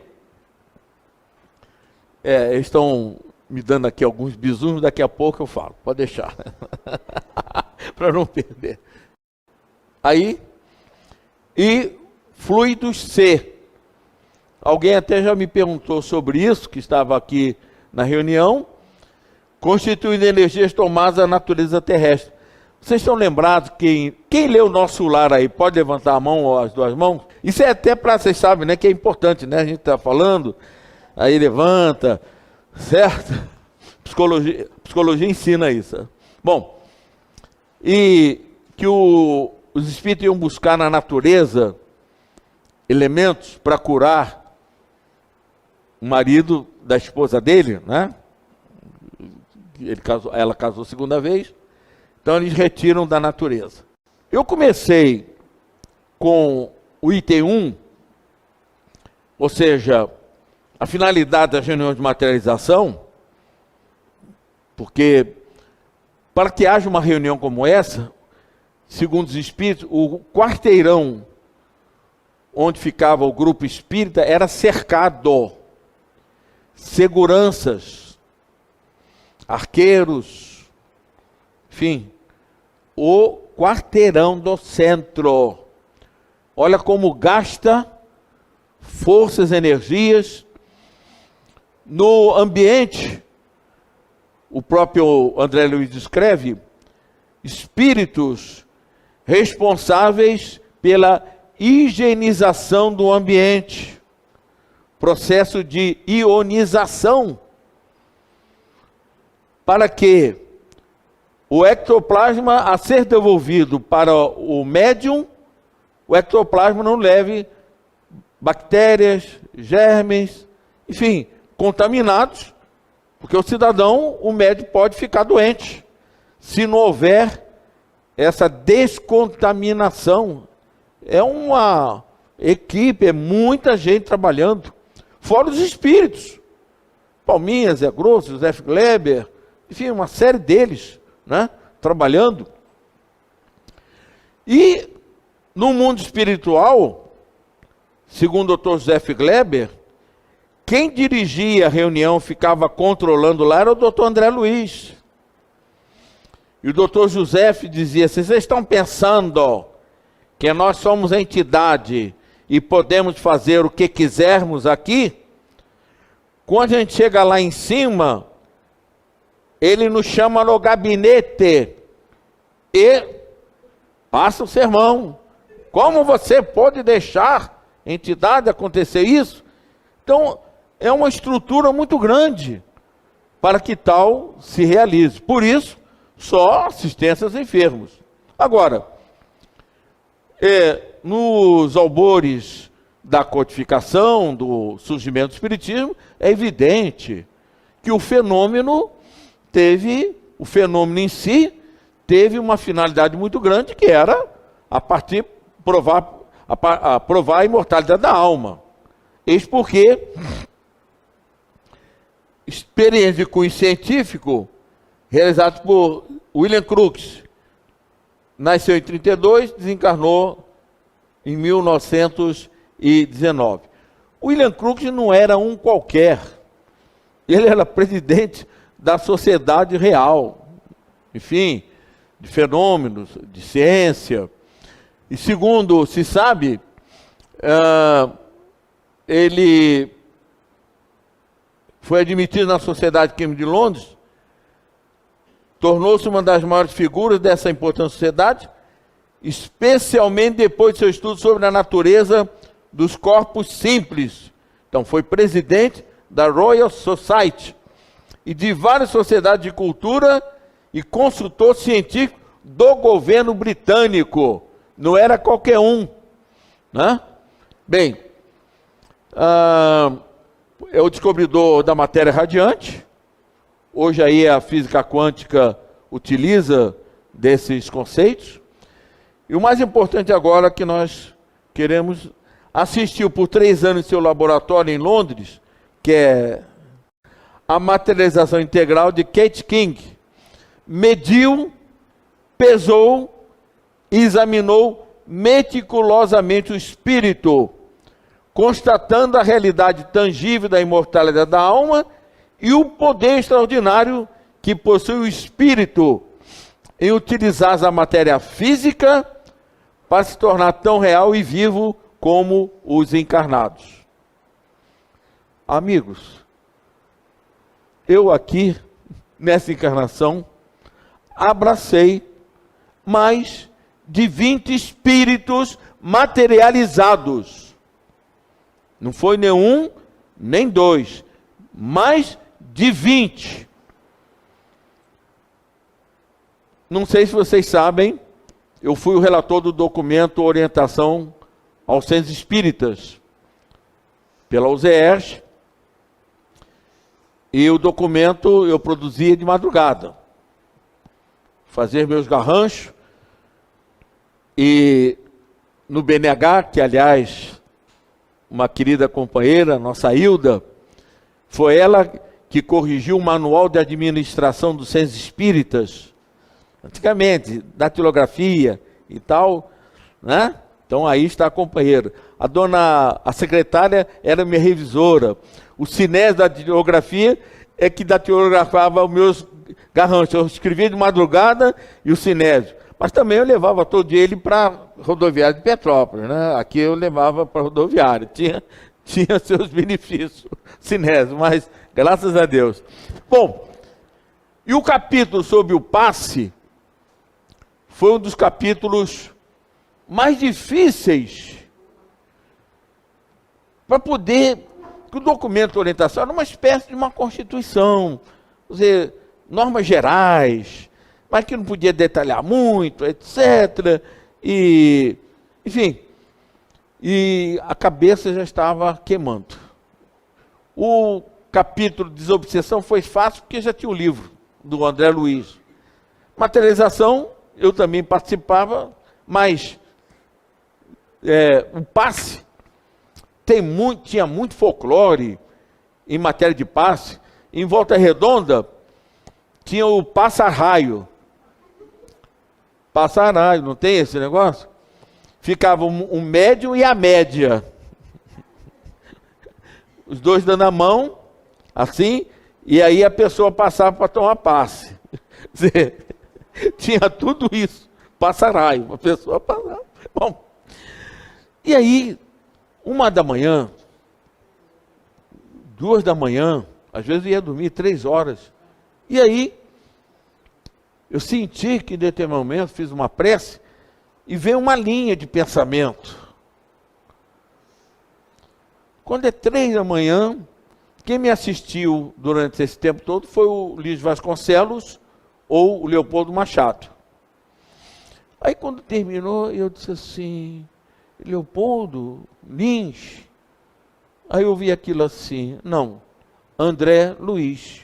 estão me dando aqui alguns bisus, daqui a pouco eu falo, pode deixar, para não perder. Aí, e fluidos C. Alguém até já me perguntou sobre isso, que estava aqui na reunião, constituindo energias tomadas da natureza terrestre. Vocês estão lembrados, quem leu o nosso lar aí, pode levantar a mão ou as duas mãos? Isso é até para, vocês sabem, né, que é importante, né? A gente está falando, aí levanta, certo? Psicologia ensina isso. Bom, e que os espíritos iam buscar na natureza elementos para curar o marido da esposa dele, né? Ela casou segunda vez, então eles retiram da natureza. Eu comecei com o item 1, ou seja, a finalidade das reuniões de materialização, porque para que haja uma reunião como essa, segundo os espíritos, o quarteirão onde ficava o grupo espírita era cercado, seguranças, arqueiros, enfim, o quarteirão do centro. Olha como gasta forças, energias. No ambiente, o próprio André Luiz descreve espíritos responsáveis pela higienização do ambiente, processo de ionização, para que o ectoplasma a ser devolvido para o médium, o ectoplasma não leve bactérias, germes, enfim, contaminados, porque o cidadão, o médium pode ficar doente, se não houver essa descontaminação. É uma equipe, é muita gente trabalhando, fora os espíritos, Palminha, Zé Grosso, José F. Gleber, enfim, uma série deles, né, trabalhando. E no mundo espiritual, segundo o Dr. José F. Gleber, quem dirigia a reunião, ficava controlando lá, era o Dr. André Luiz. E o Dr. José dizia: vocês estão pensando que nós somos entidade e podemos fazer o que quisermos aqui? Quando a gente chega lá em cima, ele nos chama no gabinete e passa o sermão. Como você pode deixar entidade acontecer isso? Então, é uma estrutura muito grande para que tal se realize. Por isso, só assistência aos enfermos. Agora, nos albores da codificação, do surgimento do espiritismo, é evidente que o fenômeno em si teve uma finalidade muito grande, que era provar a imortalidade da alma. Eis porque experiência de cunho científico realizado por William Crookes, nasceu em 32, desencarnou em 1919. William Crookes não era um qualquer, ele era presidente da Sociedade Real, enfim, de fenômenos, de ciência. E segundo se sabe, ele foi admitido na Sociedade Química de Londres, tornou-se uma das maiores figuras dessa importante sociedade, especialmente depois de seu estudo sobre a natureza dos corpos simples. Então, foi presidente da Royal Society e de várias sociedades de cultura e consultor científico do governo britânico. Não era qualquer um, né? Bem, é o descobridor da matéria radiante. Hoje aí a física quântica utiliza desses conceitos. E o mais importante agora que nós queremos, assistiu por 3 anos em seu laboratório em Londres, que é a materialização integral de Kate King. Mediu, pesou e examinou meticulosamente o espírito, constatando a realidade tangível da imortalidade da alma e o poder extraordinário que possui o espírito em utilizar a matéria física para se tornar tão real e vivo como os encarnados. Amigos, eu aqui, nessa encarnação, abracei, mas de 20 espíritos materializados. Não foi nenhum, nem dois, mais de 20. Não sei se vocês sabem, eu fui o relator do documento Orientação aos Centros Espíritas, pela UZERJ, e o documento eu produzia de madrugada. Fazer meus garranchos, e no BNH, que aliás, uma querida companheira, nossa Hilda, foi ela que corrigiu o manual de administração dos centros espíritas, antigamente, datilografia e tal, né? Então aí está a companheira. A secretária era minha revisora. O Sinésio da datilografia é que datilografava os meus garranchos. Eu escrevia de madrugada e o Sinésio. Mas também eu levava todo dia ele para a rodoviária de Petrópolis, né? Aqui eu levava para a rodoviária. Tinha seus benefícios, Sinésio, mas graças a Deus. Bom, e o capítulo sobre o passe foi um dos capítulos mais difíceis para poder, que o documento de orientação era uma espécie de uma constituição, quer dizer, normas gerais, mas que não podia detalhar muito, etc. E, enfim, e a cabeça já estava queimando. O capítulo de desobsessão foi fácil, porque já tinha o livro do André Luiz. Materialização, eu também participava, mas o passe tinha muito folclore em matéria de passe. Em Volta Redonda tinha o passarraio. Passarraio, não tem esse negócio? Ficava um médium e a média. Os dois dando a mão, assim, e aí a pessoa passava para tomar passe. Tinha tudo isso. Passarraio, a pessoa passava. Bom, e aí, 1h, 2h, às vezes eu ia dormir 3 horas. E aí, eu senti que em determinado momento, fiz uma prece, e veio uma linha de pensamento. Quando é 3h, quem me assistiu durante esse tempo todo foi o Luiz Vasconcelos ou o Leopoldo Machado. Aí quando terminou, eu disse assim, Leopoldo, Lins. Aí eu vi aquilo assim, não, André Luiz.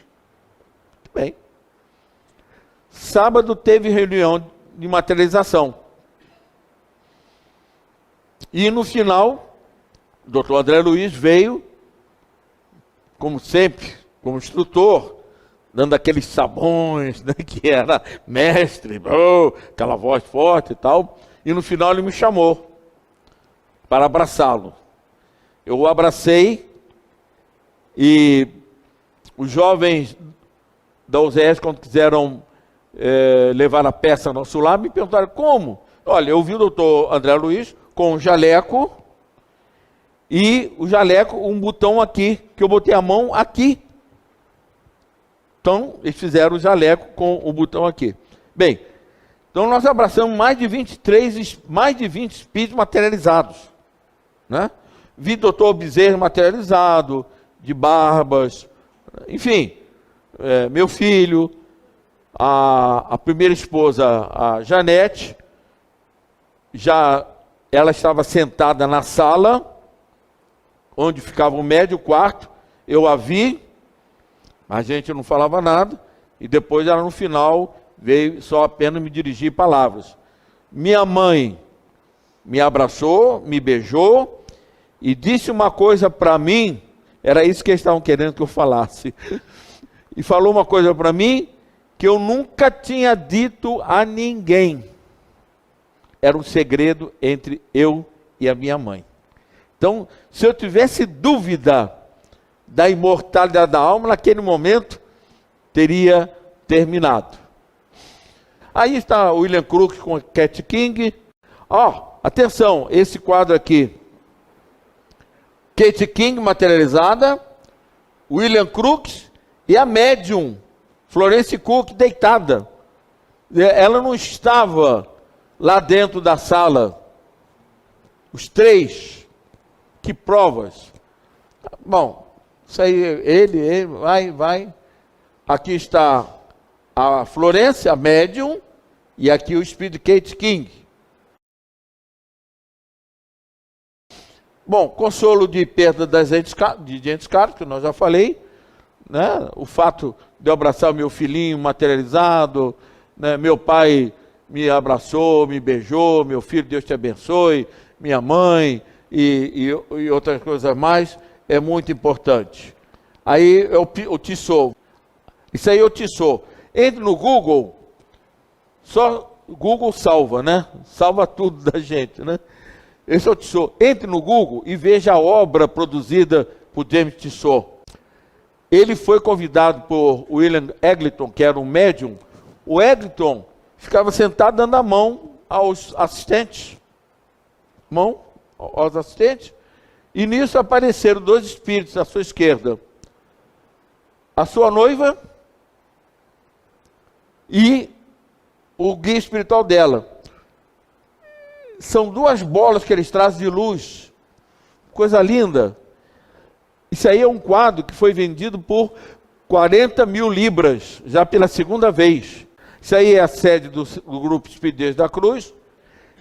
Muito bem. Sábado teve reunião de materialização. E no final, o doutor André Luiz veio, como sempre, como instrutor, dando aqueles sabões, né, que era mestre, aquela voz forte e tal. E no final ele me chamou para abraçá-lo. Eu o abracei e os jovens da UZES, quando quiseram levar a peça ao nosso lar, me perguntaram como? Olha, eu vi o doutor André Luiz com um jaleco e o jaleco, um botão aqui, que eu botei a mão aqui. Então, eles fizeram o jaleco com o botão aqui. Bem, então nós abraçamos mais de 20 espíritos materializados. Né? Vi doutor Bezerra materializado, de Barbas, enfim, meu filho, a primeira esposa, a Janete, ela estava sentada na sala, onde ficava o médio quarto, eu a vi, a gente não falava nada, e depois ela no final veio só apenas me dirigir palavras. Minha mãe me abraçou, me beijou, e disse uma coisa para mim, era isso que eles estavam querendo que eu falasse, e falou uma coisa para mim, que eu nunca tinha dito a ninguém. Era um segredo entre eu e a minha mãe. Então, se eu tivesse dúvida da imortalidade da alma, naquele momento, teria terminado. Aí está o William Crookes com Cat King. Atenção, esse quadro aqui. Cat King materializada, William Crookes e a médium, Florence Cook, deitada. Ela não estava lá dentro da sala, os 3, que provas? Bom, isso aí, ele, vai. Aqui está a Florência, a médium, e aqui o espírito de Kate King. Bom, consolo de perda de entes caros, que eu já falei, né? O fato de eu abraçar o meu filhinho materializado, né? Meu pai me abraçou, me beijou, meu filho, Deus te abençoe, minha mãe e outras coisas mais, é muito importante. Aí o Tissot, isso aí é o Tissot. Entre no Google, só o Google salva, né? Salva tudo da gente, né? Esse é o Tissot. Entre no Google e veja a obra produzida por James Tissot. Ele foi convidado por William Eglinton, que era um médium. O Eglinton ficava sentado dando a mão aos assistentes. E nisso apareceram 2 espíritos à sua esquerda. A sua noiva e o guia espiritual dela. São 2 bolas que eles trazem de luz. Coisa linda. Isso aí é um quadro que foi vendido por 40 mil libras, já pela 2ª vez. Isso aí é a sede do Grupo Espírita da Cruz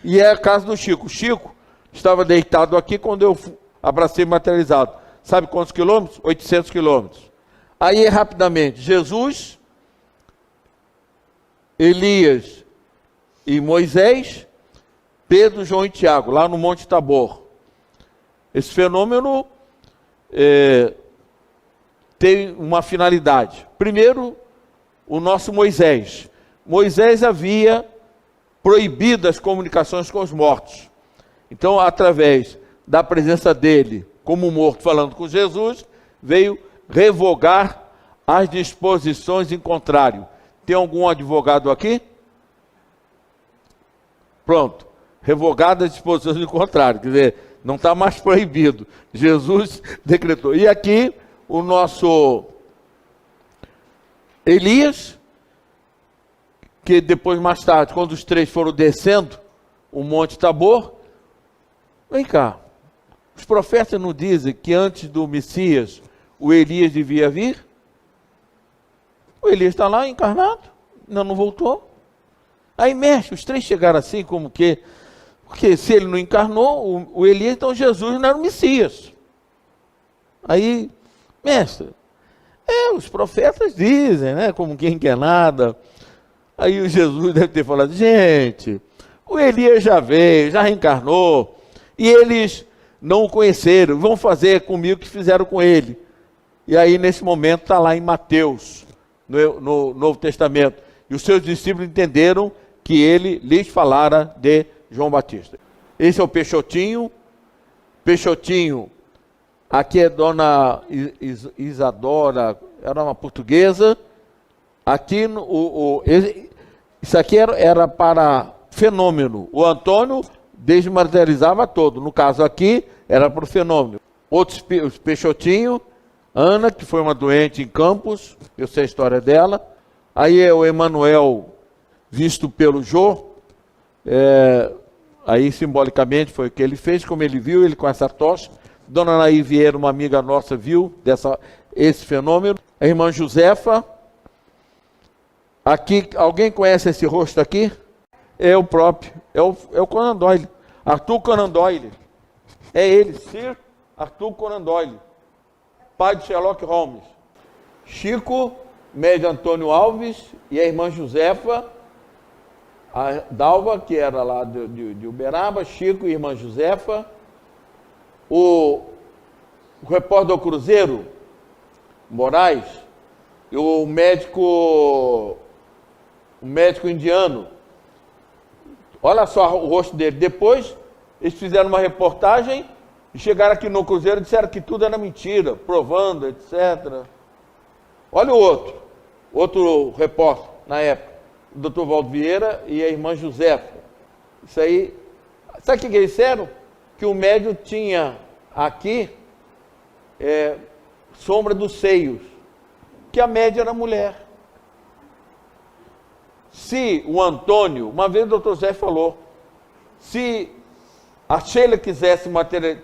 e é a casa do Chico. O Chico estava deitado aqui quando eu abracei materializado. Sabe quantos quilômetros? 800 quilômetros. Aí, rapidamente, Jesus, Elias e Moisés, Pedro, João e Tiago, lá no Monte Tabor. Esse fenômeno tem uma finalidade. Primeiro, o nosso Moisés. Moisés havia proibido as comunicações com os mortos. Então, através da presença dele, como morto falando com Jesus, veio revogar as disposições em contrário. Tem algum advogado aqui? Pronto. Revogada as disposições em contrário. Quer dizer, não está mais proibido. Jesus decretou. E aqui, o nosso Elias, que depois, mais tarde, quando os 3 foram descendo o Monte Tabor, vem cá, os profetas não dizem que antes do Messias, o Elias devia vir? O Elias está lá encarnado, não voltou. Aí, mestre, os 3 chegaram assim, como que, porque se ele não encarnou, o Elias, então Jesus não era o Messias. Aí, mestre, os profetas dizem, né, como quem quer nada. Aí o Jesus deve ter falado, gente, o Elias já veio, já reencarnou, e eles não o conheceram, vão fazer comigo o que fizeram com ele. E aí, nesse momento, está lá em Mateus, no Novo Testamento. E os seus discípulos entenderam que ele lhes falara de João Batista. Esse é o Peixotinho. Peixotinho, aqui é Dona Isadora, era uma portuguesa. Aqui, isso aqui era para fenômeno. O Antônio desmaterializava todo. No caso aqui, era para o fenômeno. Outros Peixotinho, Ana, que foi uma doente em Campos, eu sei a história dela. Aí é o Emanuel, visto pelo Jô, aí simbolicamente foi o que ele fez, como ele viu, ele com essa tocha. Dona Naí Vieira, uma amiga nossa, viu esse fenômeno. A irmã Josefa, aqui, alguém conhece esse rosto aqui? É o próprio, é o Conan Doyle, Arthur Conan Doyle. É ele, Sir Arthur Conan Doyle, pai de Sherlock Holmes. Chico, médio Antônio Alves, e a irmã Josefa, a Dalva, que era lá de Uberaba, Chico e irmã Josefa. O repórter do Cruzeiro, Moraes, e o médico indiano. Olha só o rosto dele. Depois, eles fizeram uma reportagem e chegaram aqui no Cruzeiro e disseram que tudo era mentira, provando, etc. Olha o outro repórter, na época, o doutor Valdo Vieira e a irmã Josefa. Isso aí, sabe o que eles disseram? Que o médium tinha aqui sombra dos seios, que a média era mulher. Se o Antônio, uma vez o doutor Zé falou, Se a Sheila quisesse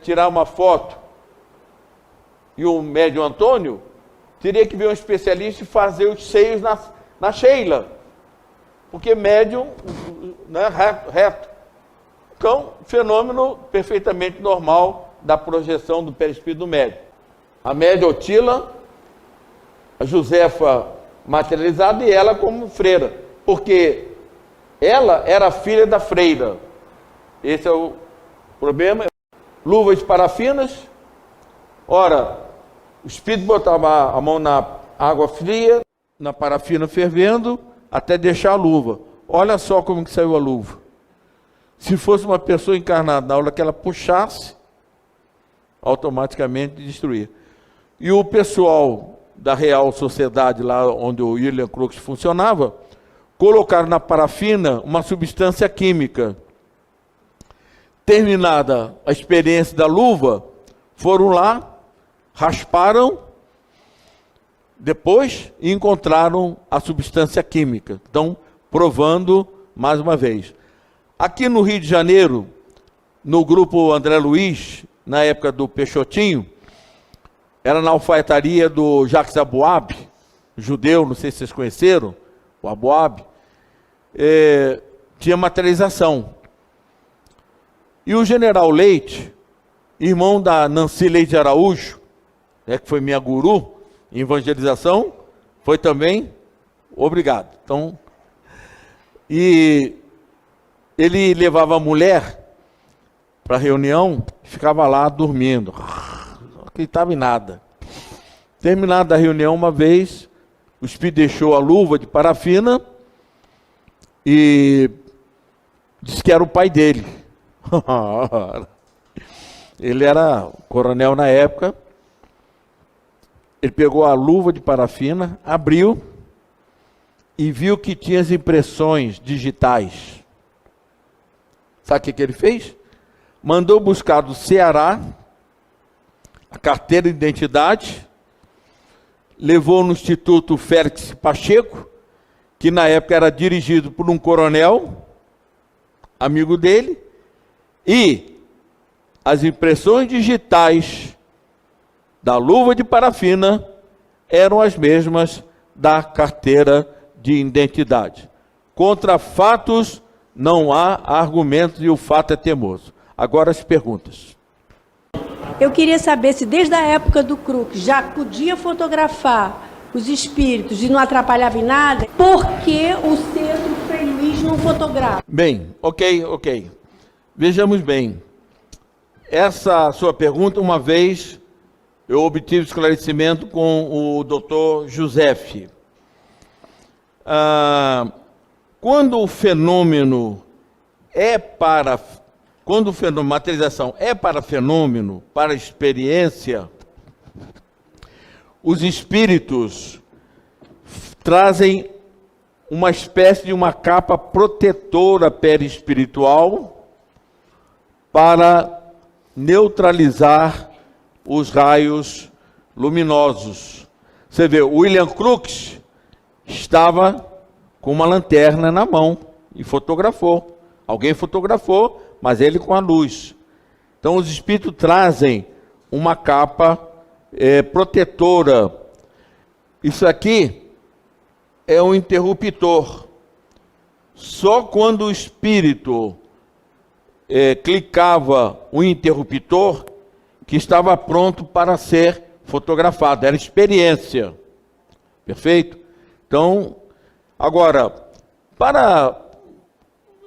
tirar uma foto e o médium Antônio, teria que vir um especialista e fazer os seios na Sheila. Porque médium, né, reto. Então, fenômeno perfeitamente normal da projeção do perispírito do médium. A média Otila, a Josefa materializada e ela como freira. Porque ela era filha da freira. Esse é o problema. Luvas parafinas. Ora, o espírito botava a mão na água fria, na parafina fervendo, até deixar a luva. Olha só como que saiu a luva. Se fosse uma pessoa encarnada, na hora que ela puxasse, automaticamente destruía. E o pessoal da Real Sociedade, lá onde o William Crookes funcionava, colocaram na parafina uma substância química. Terminada a experiência da luva, foram lá, rasparam, depois e encontraram a substância química. Então, provando mais uma vez. Aqui no Rio de Janeiro, no grupo André Luiz, na época do Peixotinho, era na alfaiataria do Jacques Aboab, judeu, não sei se vocês conheceram, o Aboab, tinha materialização. E o general Leite, irmão da Nancy Leite Araújo, que foi minha guru em evangelização, foi também obrigado. Então, e ele levava a mulher para a reunião, ficava lá dormindo, não acreditava em nada. Terminada a reunião, uma vez, o espírito deixou a luva de parafina e disse que era o pai dele. Ele era coronel na época. Ele pegou a luva de parafina, abriu e viu que tinha as impressões digitais. Sabe o que ele fez? Mandou buscar do Ceará a carteira de identidade, levou no Instituto Félix Pacheco, que na época era dirigido por um coronel, amigo dele, e as impressões digitais da luva de parafina eram as mesmas da carteira de identidade. Contra fatos não há argumentos e o fato é teimoso. Agora as perguntas. Eu queria saber se desde a época do Crookes já podia fotografar os espíritos e não atrapalhava em nada, por que o Centro Frei Luiz não fotografa? Bem, ok. Vejamos bem. Essa sua pergunta, uma vez, eu obtive esclarecimento com o Dr. Josef. Quando o fenômeno materialização é para fenômeno, para experiência, os espíritos trazem uma espécie de uma capa protetora perispiritual para neutralizar os raios luminosos. Você vê, o William Crookes estava com uma lanterna na mão e fotografou. Alguém fotografou, mas ele com a luz. Então os espíritos trazem uma capa protetora. Isso aqui é um interruptor. Só quando o espírito clicava o interruptor que estava pronto para ser fotografado. Era experiência. Perfeito? Então, agora, para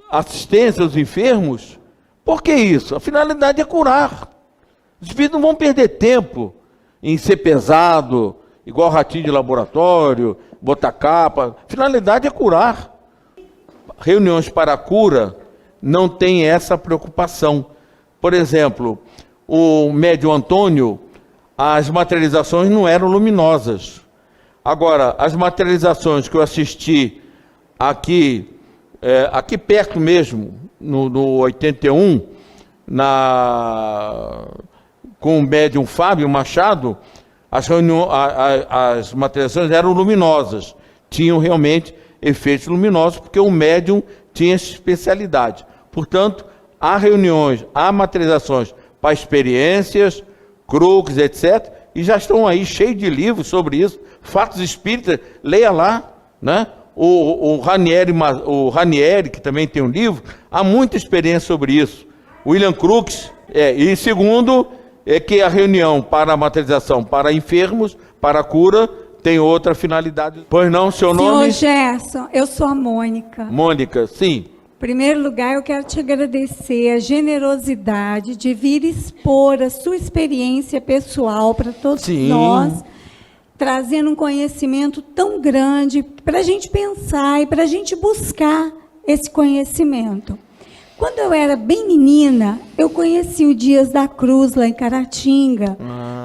assistência aos enfermos, por que isso? A finalidade é curar. Os espíritos não vão perder tempo em ser pesado, igual ratinho de laboratório, botar capa. A finalidade é curar. Reuniões para a cura não tem essa preocupação. Por exemplo, o médium Antônio, as materializações não eram luminosas. Agora, as materializações que eu assisti aqui perto mesmo, no 81, com o médium Fábio Machado, as materializações eram luminosas, tinham realmente efeitos luminosos, porque o médium tinha essa especialidade. Portanto, há reuniões, há materializações para experiências, CRUCs, etc. E já estão aí cheios de livros sobre isso. Fatos Espíritas, leia lá, né? O Ranieri, que também tem um livro, há muita experiência sobre isso. William Crookes, e segundo, é que a reunião para a materialização para enfermos, para a cura, tem outra finalidade. Pois não, seu nome? Senhor Gerson, eu sou a Mônica. Mônica, sim. Em primeiro lugar, eu quero te agradecer a generosidade de vir expor a sua experiência pessoal para todos nós, trazendo um conhecimento tão grande para a gente pensar e para a gente buscar esse conhecimento. Quando eu era bem menina, eu conheci o Dias da Cruz lá em Caratinga,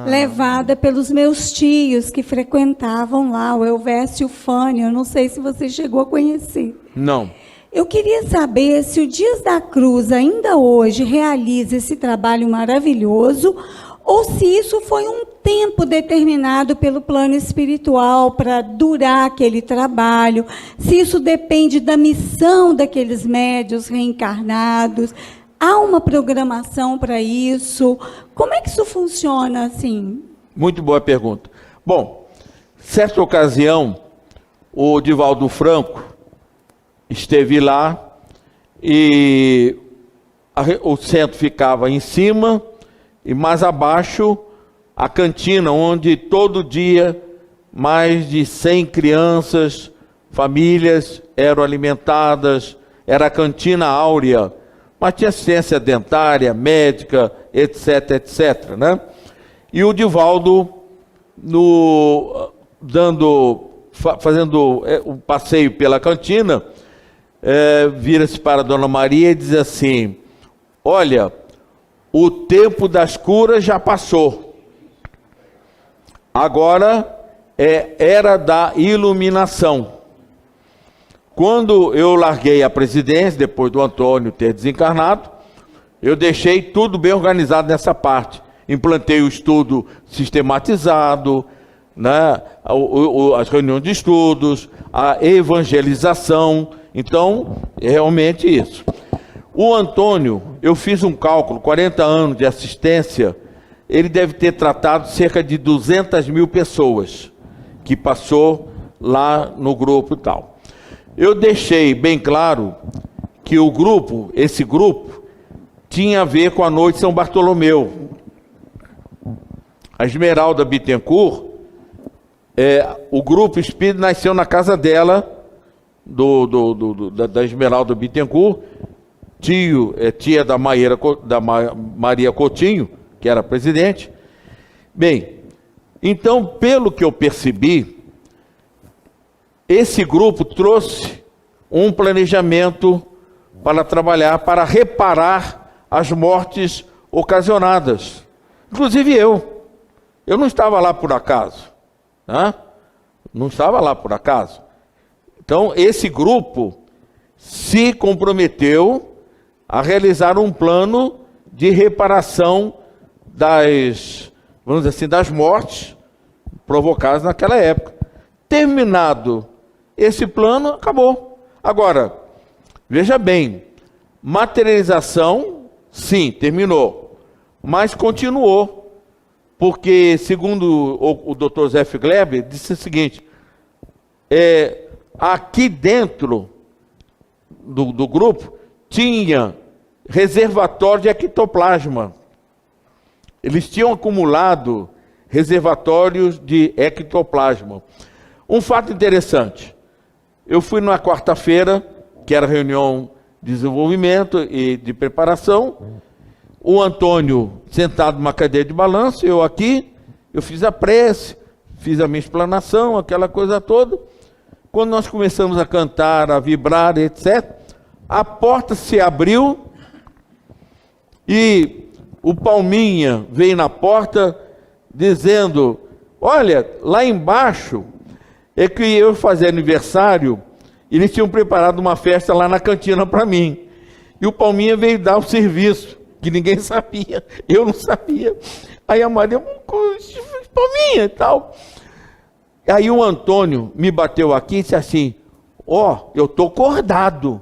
levada pelos meus tios que frequentavam lá, o Elvésio Fânio. Eu não sei se você chegou a conhecer. Não. Eu queria saber se o Dias da Cruz ainda hoje realiza esse trabalho maravilhoso ou se isso foi um tempo determinado pelo plano espiritual para durar aquele trabalho, se isso depende da missão daqueles médiuns reencarnados. Há uma programação para isso? Como é que isso funciona assim? Muito boa pergunta. Bom, certa ocasião, o Divaldo Franco esteve lá e o centro ficava em cima e mais abaixo a cantina, onde todo dia mais de 100 crianças, famílias eram alimentadas. Era a cantina áurea, mas tinha assistência dentária, médica, etc, etc, né? E o Divaldo, fazendo o passeio pela cantina, vira-se para a Dona Maria e diz assim: olha, o tempo das curas já passou. Agora é era da iluminação. Quando eu larguei a presidência, depois do Antônio ter desencarnado, eu deixei tudo bem organizado nessa parte. Implantei o estudo sistematizado, né? As reuniões de estudos, a evangelização. Então, é realmente isso. O Antônio, eu fiz um cálculo, 40 anos de assistência, ele deve ter tratado cerca de 200 mil pessoas, que passou lá no grupo e tal. Eu deixei bem claro que esse grupo, tinha a ver com a noite de São Bartolomeu. A Esmeralda Bittencourt, o grupo espírita nasceu na casa dela, da Esmeralda Bittencourt, tia da Maria Coutinho, que era presidente. Bem, então, pelo que eu percebi, esse grupo trouxe um planejamento para trabalhar, para reparar as mortes ocasionadas. Inclusive eu não estava lá por acaso, né? Não estava lá por acaso. Então, esse grupo se comprometeu a realizar um plano de reparação vamos dizer assim, das mortes provocadas naquela época. Terminado esse plano, acabou. Agora, veja bem, materialização, sim, terminou, mas continuou, porque, segundo o Dr. Zé Gleber, disse o seguinte: aqui dentro do grupo tinha reservatório de ectoplasma. Eles tinham acumulado reservatórios de ectoplasma. Um fato interessante: eu fui numa quarta-feira, que era reunião de desenvolvimento e de preparação, o Antônio sentado numa cadeira de balanço, eu aqui, eu fiz a prece, fiz a minha explanação, aquela coisa toda. Quando nós começamos a cantar, a vibrar, etc., a porta se abriu e o Palminha veio na porta dizendo: olha, lá embaixo é que eu fazer aniversário, eles tinham preparado uma festa lá na cantina para mim. E o Palminha veio dar o serviço, que ninguém sabia, eu não sabia. Aí a Maria, Palminha e tal. Aí o Antônio me bateu aqui e disse assim: eu estou acordado.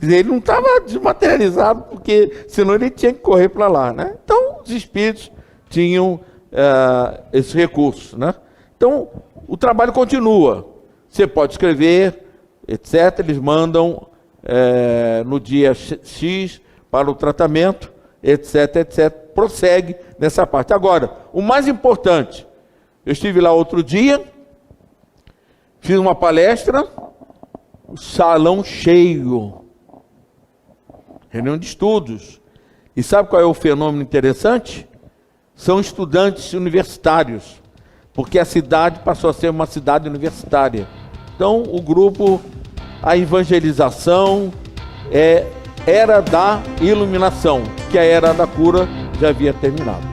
Quer dizer, ele não estava desmaterializado, porque senão ele tinha que correr para lá, né? Então, os espíritos tinham esse recurso, né? Então, o trabalho continua. Você pode escrever, etc. Eles mandam no dia X para o tratamento, etc, etc. Prossegue nessa parte. Agora, o mais importante, eu estive lá outro dia, fiz uma palestra, salão cheio, reunião de estudos. E sabe qual é o fenômeno interessante? São estudantes universitários, porque a cidade passou a ser uma cidade universitária. Então, o grupo, a evangelização era da iluminação, que a era da cura já havia terminado.